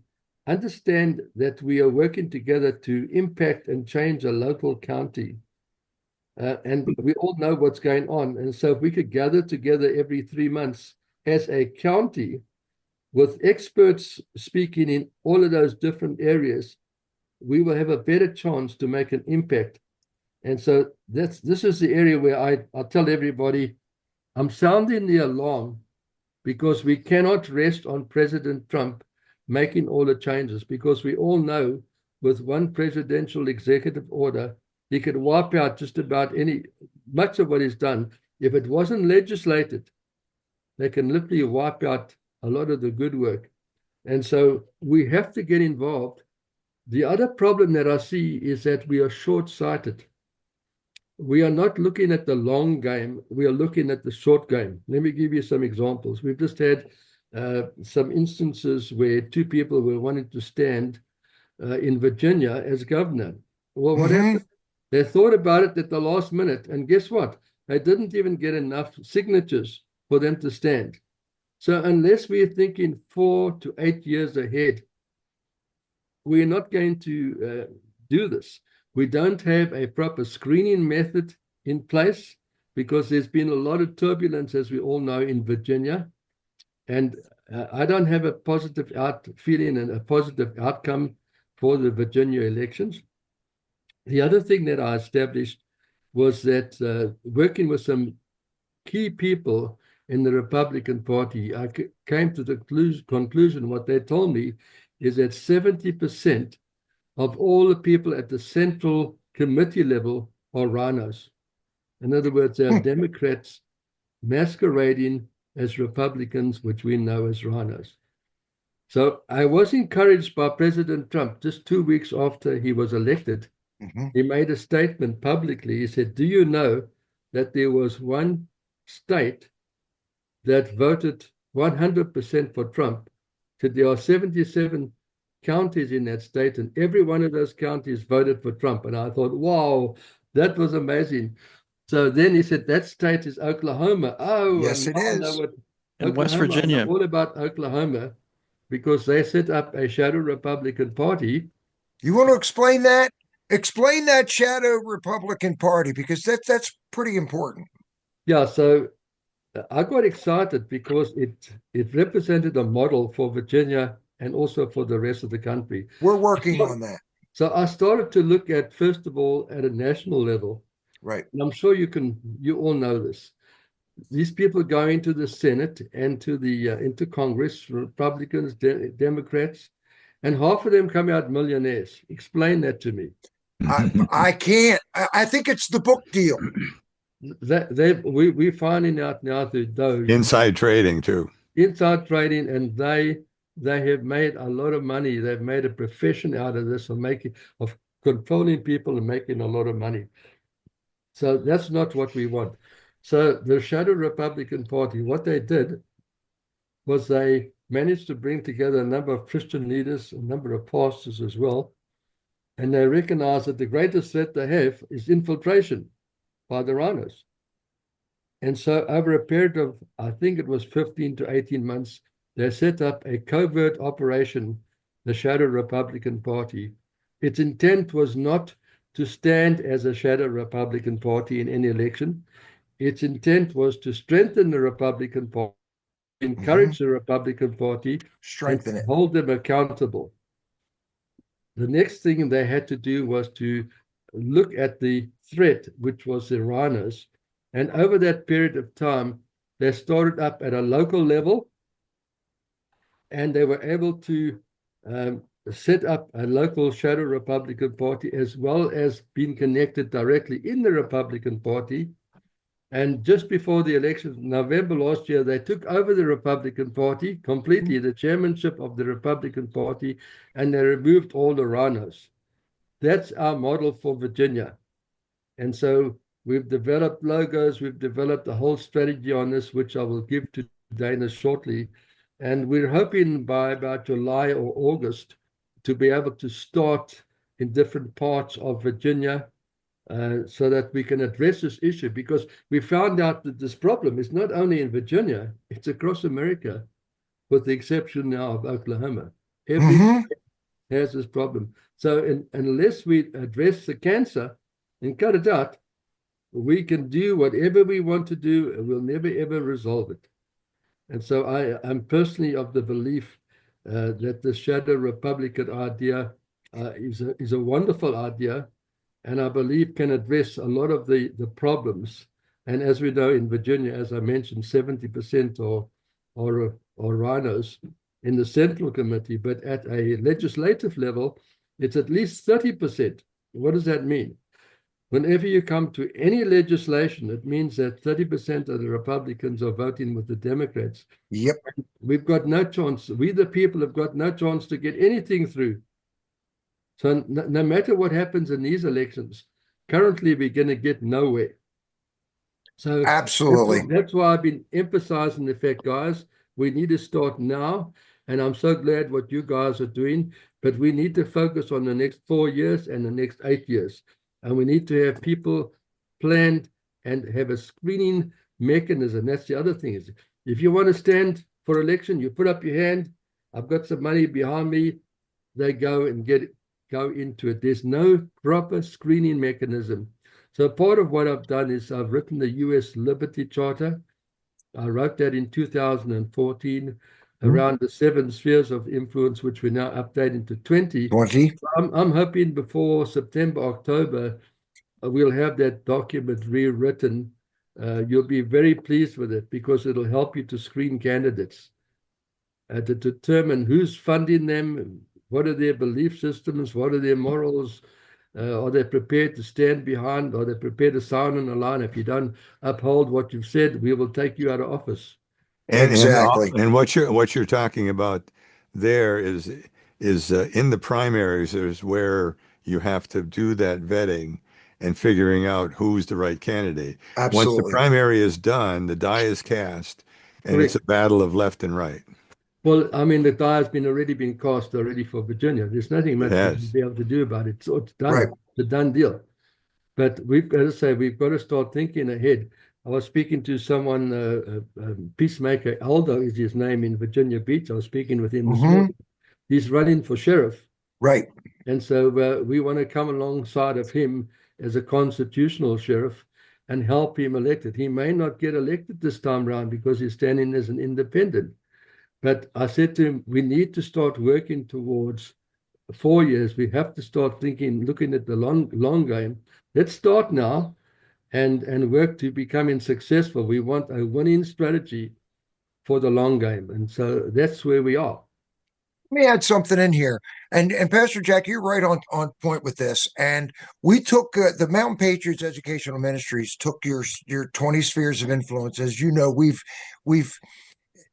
understand that we are working together to impact and change a local county, and we all know what's going on. And so if we could gather together every 3 months as a county with experts speaking in all of those different areas, we will have a better chance to make an impact. And so this is the area where I tell everybody, I'm sounding the alarm because we cannot rest on President Trump making all the changes, because we all know with one presidential executive order, he could wipe out just about much of what he's done. If it wasn't legislated, they can literally wipe out a lot of the good work. And so we have to get involved. The other problem that I see is that we are short-sighted. We are not looking at the long game. We are looking at the short game. Let me give you some examples. We've just had some instances where 2 people were wanting to stand in Virginia as governor. Well, what happened? They thought about it at the last minute, and guess what? They didn't even get enough signatures for them to stand. So unless we're thinking 4 to 8 years ahead, we're not going to do this. We don't have a proper screening method in place because there's been a lot of turbulence, as we all know, in Virginia. And I don't have a positive feeling and a positive outcome for the Virginia elections. The other thing that I established was that working with some key people in the Republican Party, I came to the conclusion, what they told me is that 70% of all the people at the central committee level are rhinos. In other words, they're Democrats masquerading as Republicans, which we know as rhinos. So I was encouraged by President Trump just 2 weeks after he was elected. He made a statement publicly. He said, do you know that there was one state that voted 100% for Trump? That there are 77 counties in that state, and every one of those counties voted for Trump. And I thought, wow, that was amazing. So then he said, that state is Oklahoma. Oh, yes, it is. And West Virginia. All about Oklahoma, because they set up a shadow Republican Party. You want to explain that? Explain that shadow Republican Party, because that's pretty important. Yeah, so I got excited because it represented a model for Virginia and also for the rest of the country. We're working on that. So I started to look at, first of all, at a national level. Right. And I'm sure you all know this. These people go into the Senate and into Congress, Republicans, Democrats, and half of them come out millionaires. Explain that to me. I can't. I think it's the book deal. We're finding out now that those Inside trading too. inside trading, and they have made a lot of money. They've made a profession out of this, of controlling people and making a lot of money. So that's not what we want. So the shadow Republican Party, what they did was they managed to bring together a number of Christian leaders, a number of pastors as well, and they recognize that the greatest threat they have is infiltration by the rhinos. And so over a period of, I think it was 15 to 18 months, they set up a covert operation, the Shadow Republican Party. Its intent was not to stand as a Shadow Republican Party in any election. Its intent was to strengthen the Republican Party, encourage the Republican Party, strengthen it, hold them accountable. The next thing they had to do was to look at the threat, which was the rhinos. And over that period of time, they started up at a local level, and they were able to set up a local shadow Republican Party, as well as being connected directly in the Republican Party. And just before the election, November last year, they took over the Republican Party completely, the chairmanship of the Republican Party, and they removed all the rhinos. That's our model for Virginia. And so we've developed logos, we've developed a whole strategy on this, which I will give to Dana shortly. And we're hoping by about July or August to be able to start in different parts of Virginia, so that we can address this issue, because we found out that this problem is not only in Virginia, it's across America, with the exception now of Oklahoma. Every state has this problem. So unless we address the cancer and cut it out, we can do whatever we want to do, and we'll never, ever resolve it. And so I'm personally of the belief that the shadow Republican idea is a wonderful idea, and I believe can address a lot of the problems. And as we know, in Virginia, as I mentioned, 70% are rhinos in the Central Committee, but at a legislative level, it's at least 30%. What does that mean? Whenever you come to any legislation, it means that 30% of the Republicans are voting with the Democrats. Yep. We've got no chance. We, the people, have got no chance to get anything through. So no matter what happens in these elections, currently we're going to get nowhere. So absolutely, that's why I've been emphasizing the fact, guys, we need to start now. And I'm so glad what you guys are doing, but we need to focus on the next 4 years and the next 8 years. And we need to have people planned and have a screening mechanism. That's the other thing, is if you want to stand for election, you put up your hand. I've got some money behind me. They go and go into it. There's no proper screening mechanism. So part of what I've done is I've written the U.S. Liberty Charter. I wrote that in 2014 around the 7 spheres of influence, which we now update into 20. I'm hoping before September, October, we'll have that document rewritten. You'll be very pleased with it, because it'll help you to screen candidates, to determine who's funding them, what are their belief systems, what are their morals, are they prepared to stand behind, are they prepared to sign on the line? If you don't uphold what you've said, we will take you out of office. Exactly. And what you're talking about there is in the primaries is where you have to do that vetting and figuring out who's the right candidate. Absolutely. Once the primary is done, the die is cast, and it's a battle of left and right. Well, I mean, the die has already been cast already for Virginia. There's nothing much to be able to do about it. So it's done. Right. It's a done deal. But we've got to say, we've got to start thinking ahead. I was speaking to someone, Peacemaker Aldo is his name, in Virginia Beach. I was speaking with him this morning. He's running for sheriff. Right. And so we want to come alongside of him as a constitutional sheriff and help him elected. He may not get elected this time round because he's standing as an independent. But I said to him, we need to start working towards 4 years. We have to start thinking, looking at the long game. Let's start now and work to becoming successful. We want a winning strategy for the long game. And so that's where we are. Let me add something in here. And Pastor Jack, you're right on point with this. And we took the Mountain Patriots Educational Ministries took your 20 spheres of influence. As you know, we've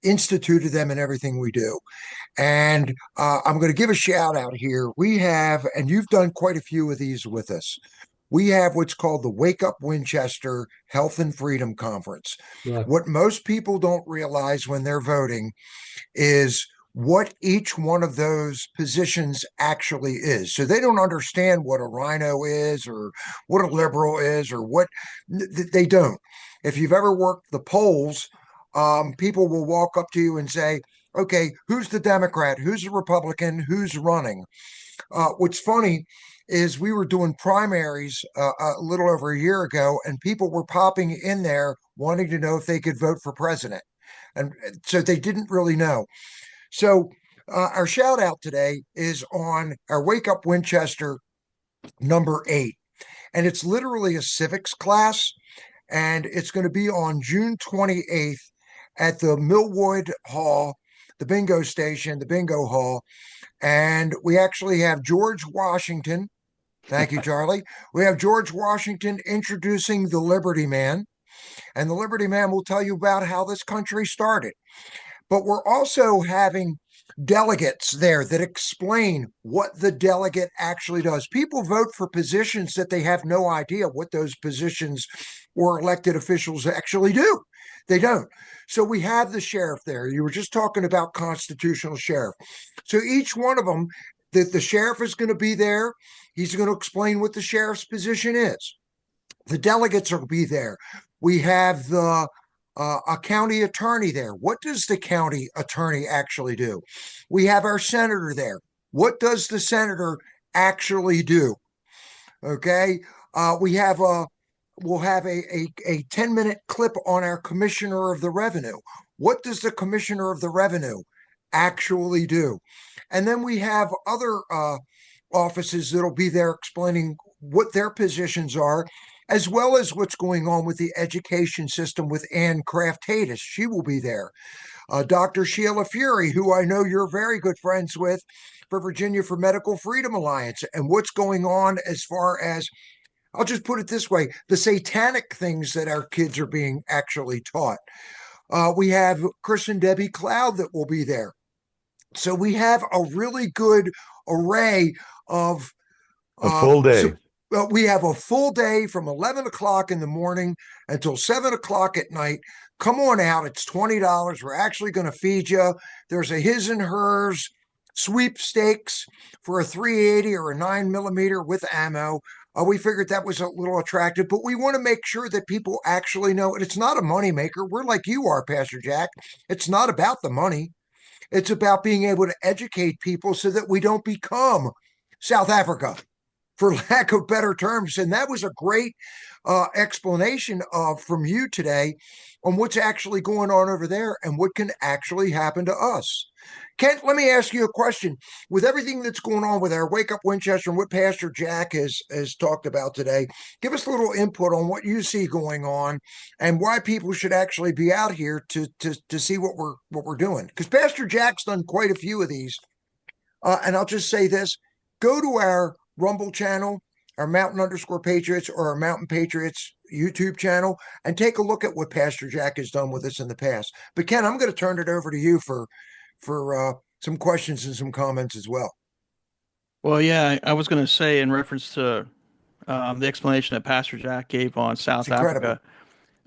instituted them in everything we do. And I'm going to give a shout out here. We have, and you've done quite a few of these with us. We have what's called the Wake Up Winchester Health and Freedom Conference. Right. What most people don't realize when they're voting is what each one of those positions actually is. So they don't understand what a rhino is or what a liberal is or what they don't. If you've ever worked the polls, people will walk up to you and say, okay, who's the Democrat? Who's the Republican? Who's running? What's funny is we were doing primaries a little over a year ago, and people were popping in there wanting to know if they could vote for president. And so they didn't really know. So our shout out today is on our Wake Up Winchester number 8. And it's literally a civics class. And it's going to be on June 28th at the Millwood Hall, the bingo station, the bingo hall. And we actually have George Washington. Thank you, Charlie. We have George Washington introducing the Liberty Man. And the Liberty Man will tell you about how this country started. But we're also having delegates there that explain what the delegate actually does. People vote for positions that they have no idea what those positions or elected officials actually do. They don't. So we have the sheriff there. You were just talking about constitutional sheriff. So each one of them, the sheriff is going to be there. He's going to explain what the sheriff's position is. The delegates will be there. We have a county attorney there. What does the county attorney actually do? We have our senator there. What does the senator actually do? Okay. We'll have a 10-minute clip on our commissioner of the revenue. What does the commissioner of the revenue actually do? And then we have other offices that'll be there explaining what their positions are, as well as what's going on with the education system with Ann Kraft-Tatus. She will be there. Dr. Sheila Fury, who I know you're very good friends with for Virginia for Medical Freedom Alliance, and what's going on as far as, I'll just put it this way, the satanic things that our kids are being actually taught. We have Chris and Debbie Cloud that will be there. So we have a really good array of a full day. We have a full day from 11 o'clock in the morning until 7 o'clock at night. Come on out. It's $20. We're actually going to feed you. There's a his and hers sweepstakes for a 380 or a 9mm with ammo. We figured that was a little attractive, but we want to make sure that people actually know it. It's not a moneymaker. We're like you are, Pastor Jack. It's not about the money. It's about being able to educate people so that we don't become South Africa, for lack of better terms. And that was a great explanation from you today on what's actually going on over there and what can actually happen to us. Kent, let me ask you a question. With everything that's going on with our Wake Up Winchester and what Pastor Jack has talked about today, give us a little input on what you see going on and why people should actually be out here to see what we're doing. Because Pastor Jack's done quite a few of these. And I'll just say this, go to our Rumble channel, our Mountain_Patriots or our Mountain Patriots YouTube channel, and take a look at what Pastor Jack has done with us in the past. But Ken, I'm going to turn it over to you for some questions and some comments as well. Well, yeah, I was going to say in reference to the explanation that Pastor Jack gave on South Africa.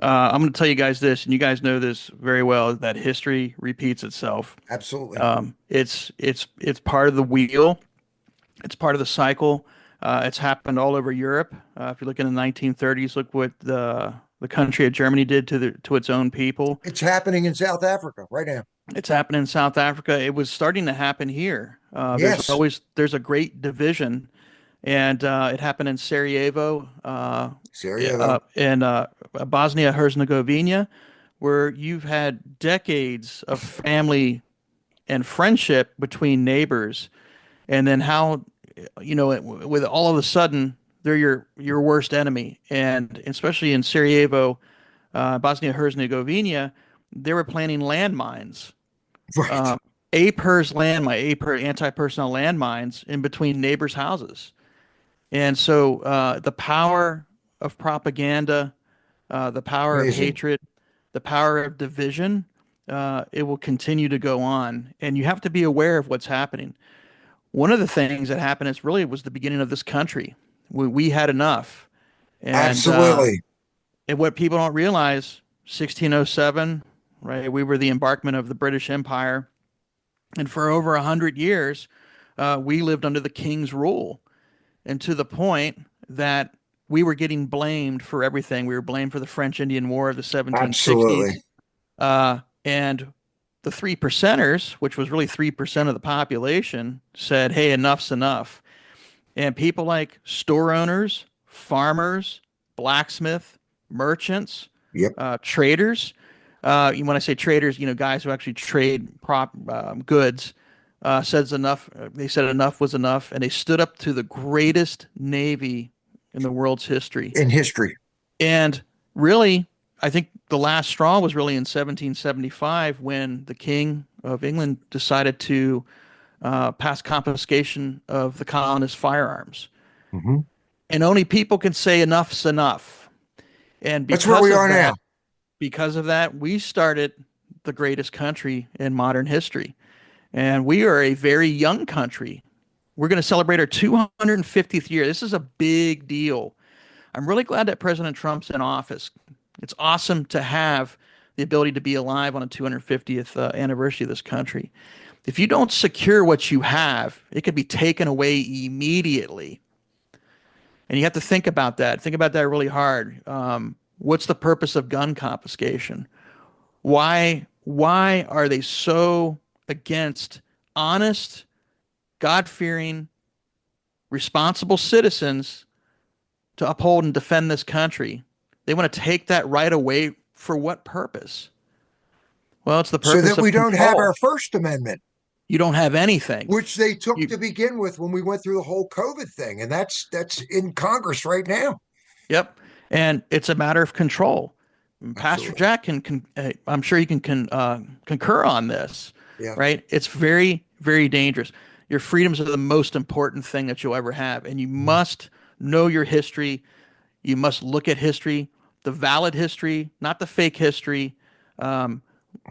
I'm going to tell you guys this, and you guys know this very well, that history repeats itself. Absolutely. It's part of the wheel. It's part of the cycle. It's happened all over Europe. If you look in the 1930s, look what the country of Germany did to its own people. It's happening in South Africa right now. It's happening in South Africa. It was starting to happen here. Yes. There's a great division, and it happened in Sarajevo, Sarajevo. in Bosnia Herzegovina, where you've had decades of family and friendship between neighbors, and then how, with all of a sudden they're your worst enemy, and especially in Sarajevo, Bosnia Herzegovina, they were planting landmines, Right. APERS landmine, APER anti-personnel landmines in between neighbors' houses. And so the power of propaganda, the power of Amazing. hatred, the power of division, it will continue to go on. And you have to be aware of what's happening. One of the things that happened is really was the beginning of this country. We had enough. Absolutely. And what people don't realize, 1607, right? We were the embarkment of the British Empire. And for over 100 years, we lived under the king's rule. And to the point that we were getting blamed for everything. We were blamed for the French Indian War of the 1760s. Absolutely. And the three percenters, which was really 3% of the population, said, hey, enough's enough. And people like store owners, farmers, blacksmith, merchants, Yep. traders. When I say traders, guys who actually trade goods, says enough. They said enough was enough, and they stood up to the greatest navy in the world's history. In history. And really, I think the last straw was really in 1775 when the King of England decided to pass confiscation of the colonists' firearms. Mm-hmm. And only people can say enough's enough. And That's where we are now. Because of that, we started the greatest country in modern history. And we are a very young country. We're going to celebrate our 250th year. This is a big deal. I'm really glad that President Trump's in office. It's awesome to have the ability to be alive on a 250th anniversary of this country. If you don't secure what you have, it could be taken away immediately. And you have to think about that. Think about that really hard. What's the purpose of gun confiscation? Why are they so against honest, God-fearing, responsible citizens to uphold and defend this country? They want to take that right away for what purpose? Well, it's the purpose so that we of don't have control. our First Amendment, You don't have anything. which they took You- to begin with when we went through the whole COVID thing, and that's in Congress right now. Yep. And it's a matter of control. Pastor Absolutely. Jack I'm sure he can concur on this, Yeah. right? It's very, very dangerous. Your freedoms are the most important thing that you'll ever have. And you must know your history. You must look at history, the valid history, not the fake history.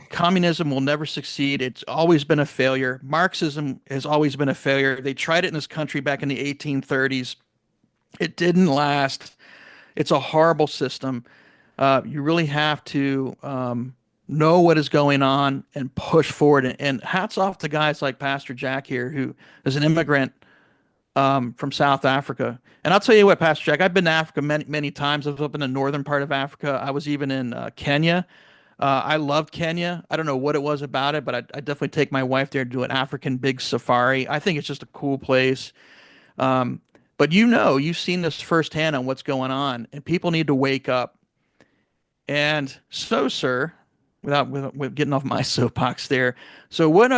Communism will never succeed. It's always been a failure. Marxism has always been a failure. They tried it in this country back in the 1830s. It didn't last. It's a horrible system. You really have to know what is going on and push forward. And hats off to guys like Pastor Jack here, who is an immigrant from South Africa. And I'll tell you what, Pastor Jack, I've been to Africa many, many times. I was up in the northern part of Africa. I was even in Kenya. I loved Kenya. I don't know what it was about it, but I definitely take my wife there to do an African big safari. I think it's just a cool place. But you've seen this firsthand on what's going on, and people need to wake up. And so, sir, without getting off my soapbox there, so what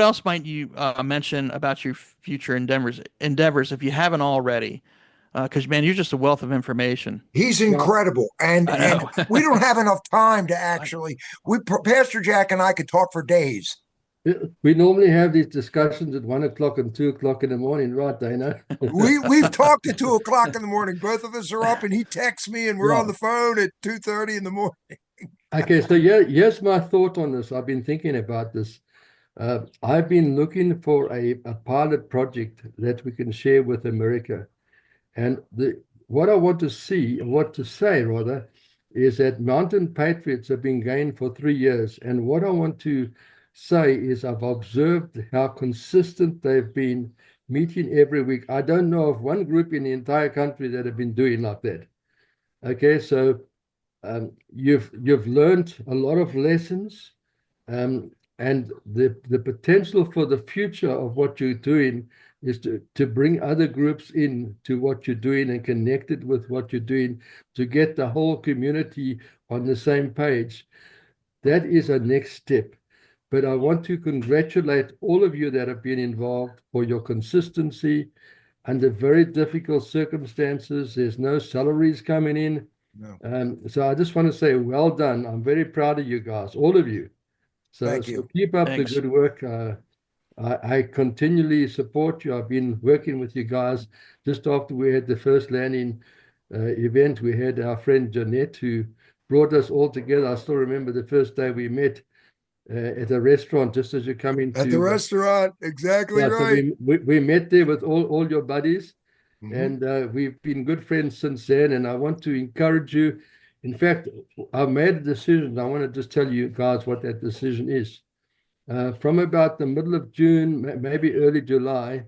else might you mention about your future endeavors if you haven't already? Because man, you're just a wealth of information. He's incredible, and I know. we don't have enough time to actually. Pastor Jack and I could talk for days. We normally have these discussions at 1 o'clock and 2 o'clock in the morning, right, Dana? We've talked at 2 o'clock in the morning. Both of us are up, and he texts me, and we're Yeah. on the phone at 2:30 in the morning. Okay, so here's my thought on this. I've been thinking about this. I've been looking for a pilot project that we can share with America. And what I want to say rather, is that Mountain Patriots have been going for 3 years. And what I want to say is I've observed how consistent they've been meeting every week. I don't know of one group in the entire country that have been doing like that. Okay, so you've learned a lot of lessons. And the potential for the future of what you're doing is to bring other groups in to what you're doing and connect it with what you're doing to get the whole community on the same page. That is a next step. But I want to congratulate all of you that have been involved for your consistency under very difficult circumstances. There's no salaries coming in. No. So I just want to say, well done. I'm very proud of you guys, all of you. Thank So you. keep up Thanks. the good work. I continually support you. I've been working with you guys. Just after we had the first landing event, we had our friend Jeanette who brought us all together. I still remember the first day we met at a restaurant, just as you come into At the restaurant, exactly yeah. So right. we met there with all your buddies, Mhm. and we've been good friends since then. And I want to encourage you. In fact, I made a decision. I want to just tell you guys what that decision is. From about the middle of June, maybe early July,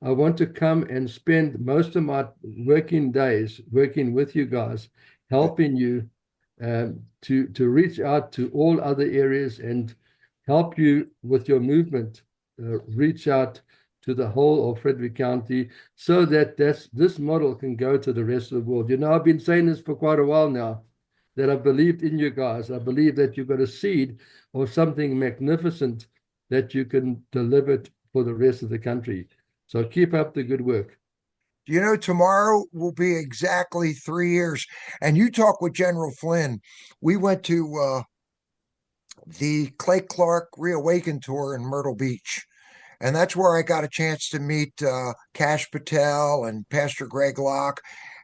I want to come and spend most of my working days working with you guys, helping you to reach out to all other areas and help you with your movement, reach out to the whole of Frederick County so that this model can go to the rest of the world. You know, I've been saying this for quite a while now, that I believed in you guys. I believe that you've got a seed or something magnificent that you can deliver for the rest of the country. So keep up the good work. You know, tomorrow will be exactly 3 years. And you talk with General Flynn. We went to the Clay Clark Reawaken Tour in Myrtle Beach. And that's where I got a chance to meet Cash Patel and Pastor Greg Locke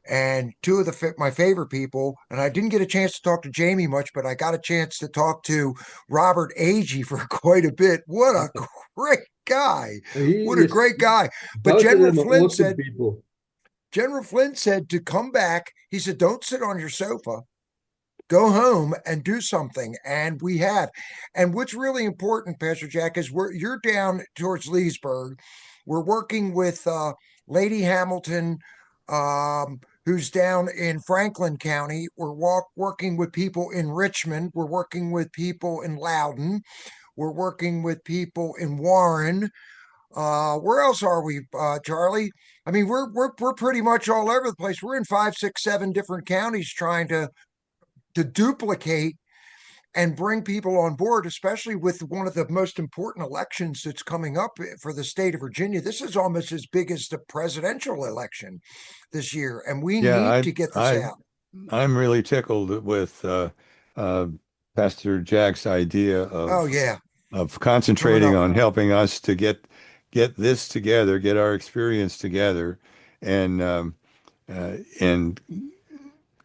and two of my favorite people. And I didn't get a chance to talk to Jamie much, but I got a chance to talk to Robert Agee for quite a bit. What a great guy. He What a is, great guy. But both of them are awesome people. General Flynn said to come back. He said, don't sit on your sofa. Go home and do something. And we have. And what's really important, Pastor Jack, is you're down towards Leesburg. We're working with Lady Hamilton, who's down in Franklin County. We're working with people in Richmond. We're working with people in Loudon. We're working with people in Warren. Where else are we, Charlie? I mean, we're pretty much all over the place. We're in 5, 6, 7 different counties trying to duplicate and bring people on board, especially with one of the most important elections that's coming up for the state of Virginia. This is almost as big as the presidential election this year, and we need to get this out. I'm really tickled with Pastor Jack's idea Oh yeah, of coming concentrating up. on helping us to get this together, get our experience together, and and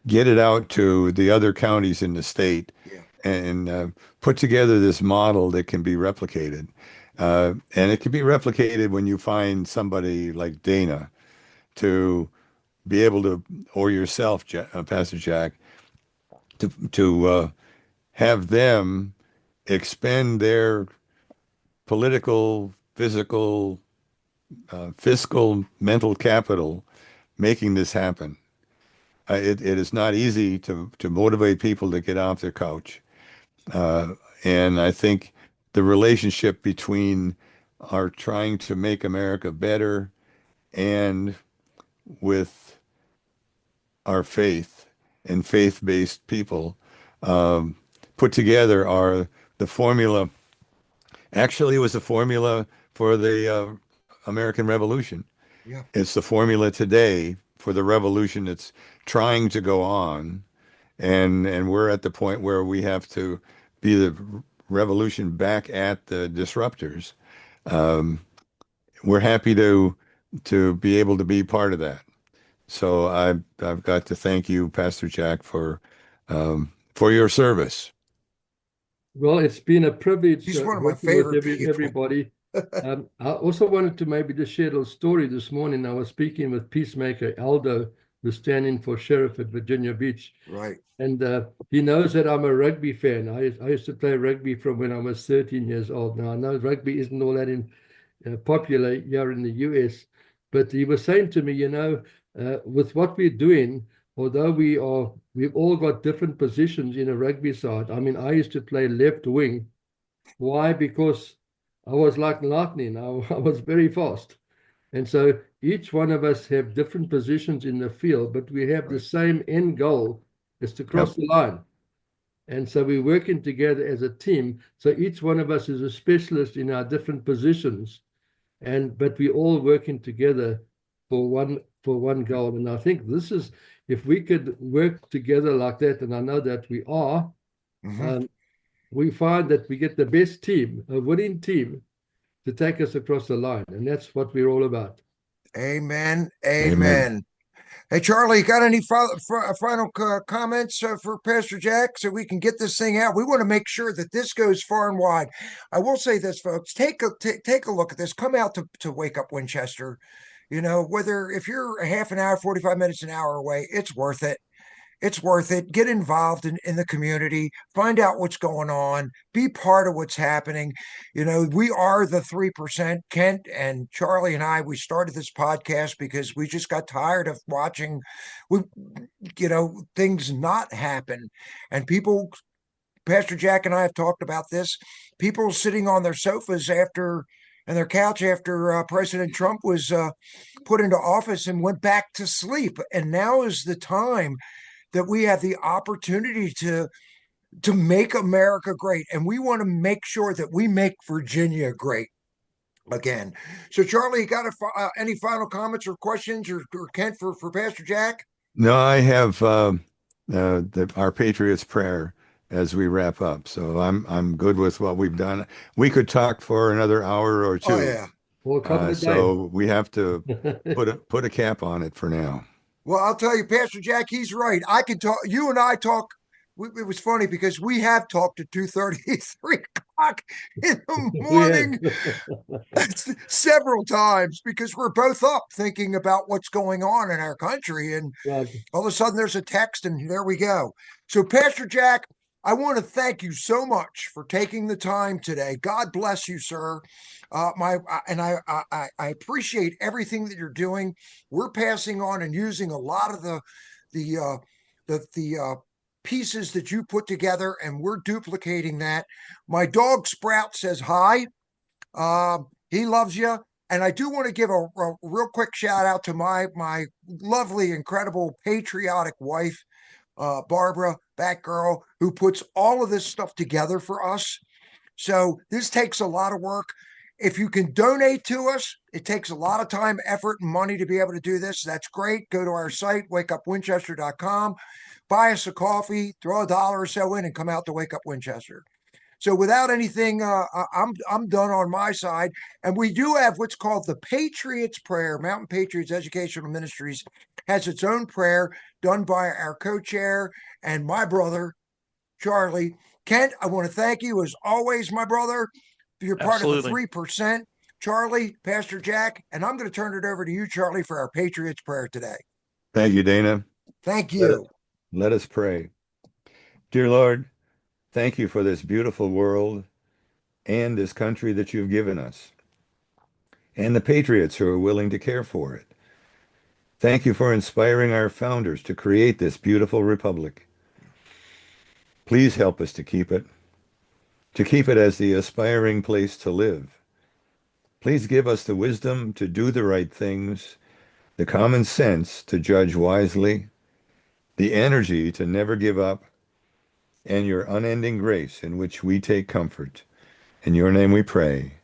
get it out to the other counties in the state, Yeah. and put together this model that can be replicated. And it can be replicated when you find somebody like Dana to be able to, or yourself, Pastor Jack, to have them expend their political, physical, fiscal, mental capital making this happen. It is not easy to motivate people to get off their couch. Uh, and I think the relationship between our trying to make America better and with our faith and faith-based people um, put together are the formula. Actually, it was the formula for the American Revolution. Yeah. It's the formula today for the revolution that's trying to go on, and we're at the point where we have to be the revolution back at the disruptors. Um, we're happy to be able to be part of that. So I've got to thank you, Pastor Jack, for your service. Well, it's been a privilege He's one of my working with favorite people. everybody. I also wanted to maybe just share a little story this morning. I was speaking with Peacemaker Aldo, who's standing for sheriff at Virginia Beach. Right. And he knows that I'm a rugby fan. I used to play rugby from when I was 13 years old. Now, I know rugby isn't all that popular here in the US, but he was saying to me, you know, with what we're doing, although we've all got different positions in a rugby side. I mean, I used to play left wing, Why? Because I was like lightning. I was very fast. And so each one of us have different positions in the field, but we have the same end goal, is to cross the line. And so we're working together as a team. So each one of us is a specialist in our different positions, but we're all working together for one goal. And I think this is, if we could work together like that, and I know that we are, we find that we get the best team, a winning team, to take us across the line. And that's what we're all about. Amen. Amen. Hey, Charlie, got any final comments for Pastor Jack so we can get this thing out? We want to make sure that this goes far and wide. I will say this, folks, take a look at this. Come out to Wake Up Winchester. You know, whether if you're a half an hour, 45 minutes, an hour away, it's worth it. It's worth it. Get involved in the community, find out what's going on, be part of what's happening. You know, we are the 3%. Kent and Charlie and I, we started this podcast because we just got tired of watching, things not happen. And people, Pastor Jack and I have talked about this, people sitting on their sofas and their couch after President Trump was put into office and went back to sleep. And now is the time that we have the opportunity to make America great. And we want to make sure that we make Virginia great again. So, Charlie, you got any final comments or questions or Kent for Pastor Jack? No, I have our Patriots prayer as we wrap up. So I'm good with what we've done. We could talk for another hour or two. Oh, yeah. Well, so we have to put a cap on it for now. Well, I'll tell you, Pastor Jack, he's right. I can talk. You and I talk. It was funny because we have talked at 2:30, 3 o'clock in the morning several times because we're both up thinking about what's going on in our country. And all of a sudden there's a text and there we go. So, Pastor Jack, I want to thank you so much for taking the time today. God bless you, sir. I appreciate everything that you're doing. We're passing on and using a lot of the pieces that you put together, and we're duplicating that. My dog Sprout says hi. He loves you. And I do want to give a real quick shout out to my lovely, incredible, patriotic wife, Barbara, Batgirl, who puts all of this stuff together for us. So this takes a lot of work. If you can donate to us, it takes a lot of time, effort, and money to be able to do this. That's great. Go to our site, wakeupwinchester.com, buy us a coffee, throw $1 or so in, and come out to Wake Up Winchester. So without anything, I'm done on my side. And we do have what's called the Patriots Prayer. Mountain Patriots Educational Ministries has its own prayer done by our co-chair and my brother, Charlie. Kent, I want to thank you as always, my brother. You're part of the 3%. Charlie, Pastor Jack, and I'm going to turn it over to you, Charlie, for our Patriots prayer today. Thank you, Dana. Thank you. Let us pray. Dear Lord, thank you for this beautiful world and this country that you've given us, and the patriots who are willing to care for it. Thank you for inspiring our founders to create this beautiful republic. Please help us to keep it as the aspiring place to live. Please give us the wisdom to do the right things, the common sense to judge wisely, the energy to never give up, and your unending grace in which we take comfort. In your name we pray.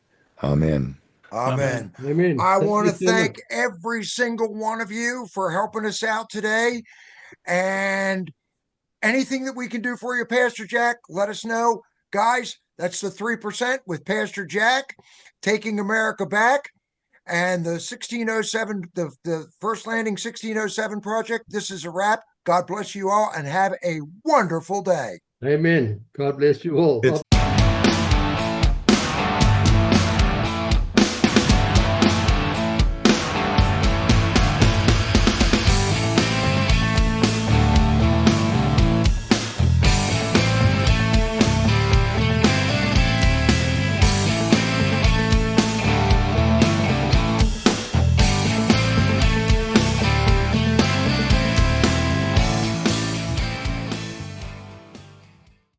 Amen. Amen. Amen. I want to thank every single one of you for helping us out today. And anything that we can do for you, Pastor Jack, let us know. Guys, that's the 3% with Pastor Jack, Taking America Back, and the 1607, the First Landing 1607 project. This is a wrap. God bless you all and have a wonderful day. Amen. God bless you all.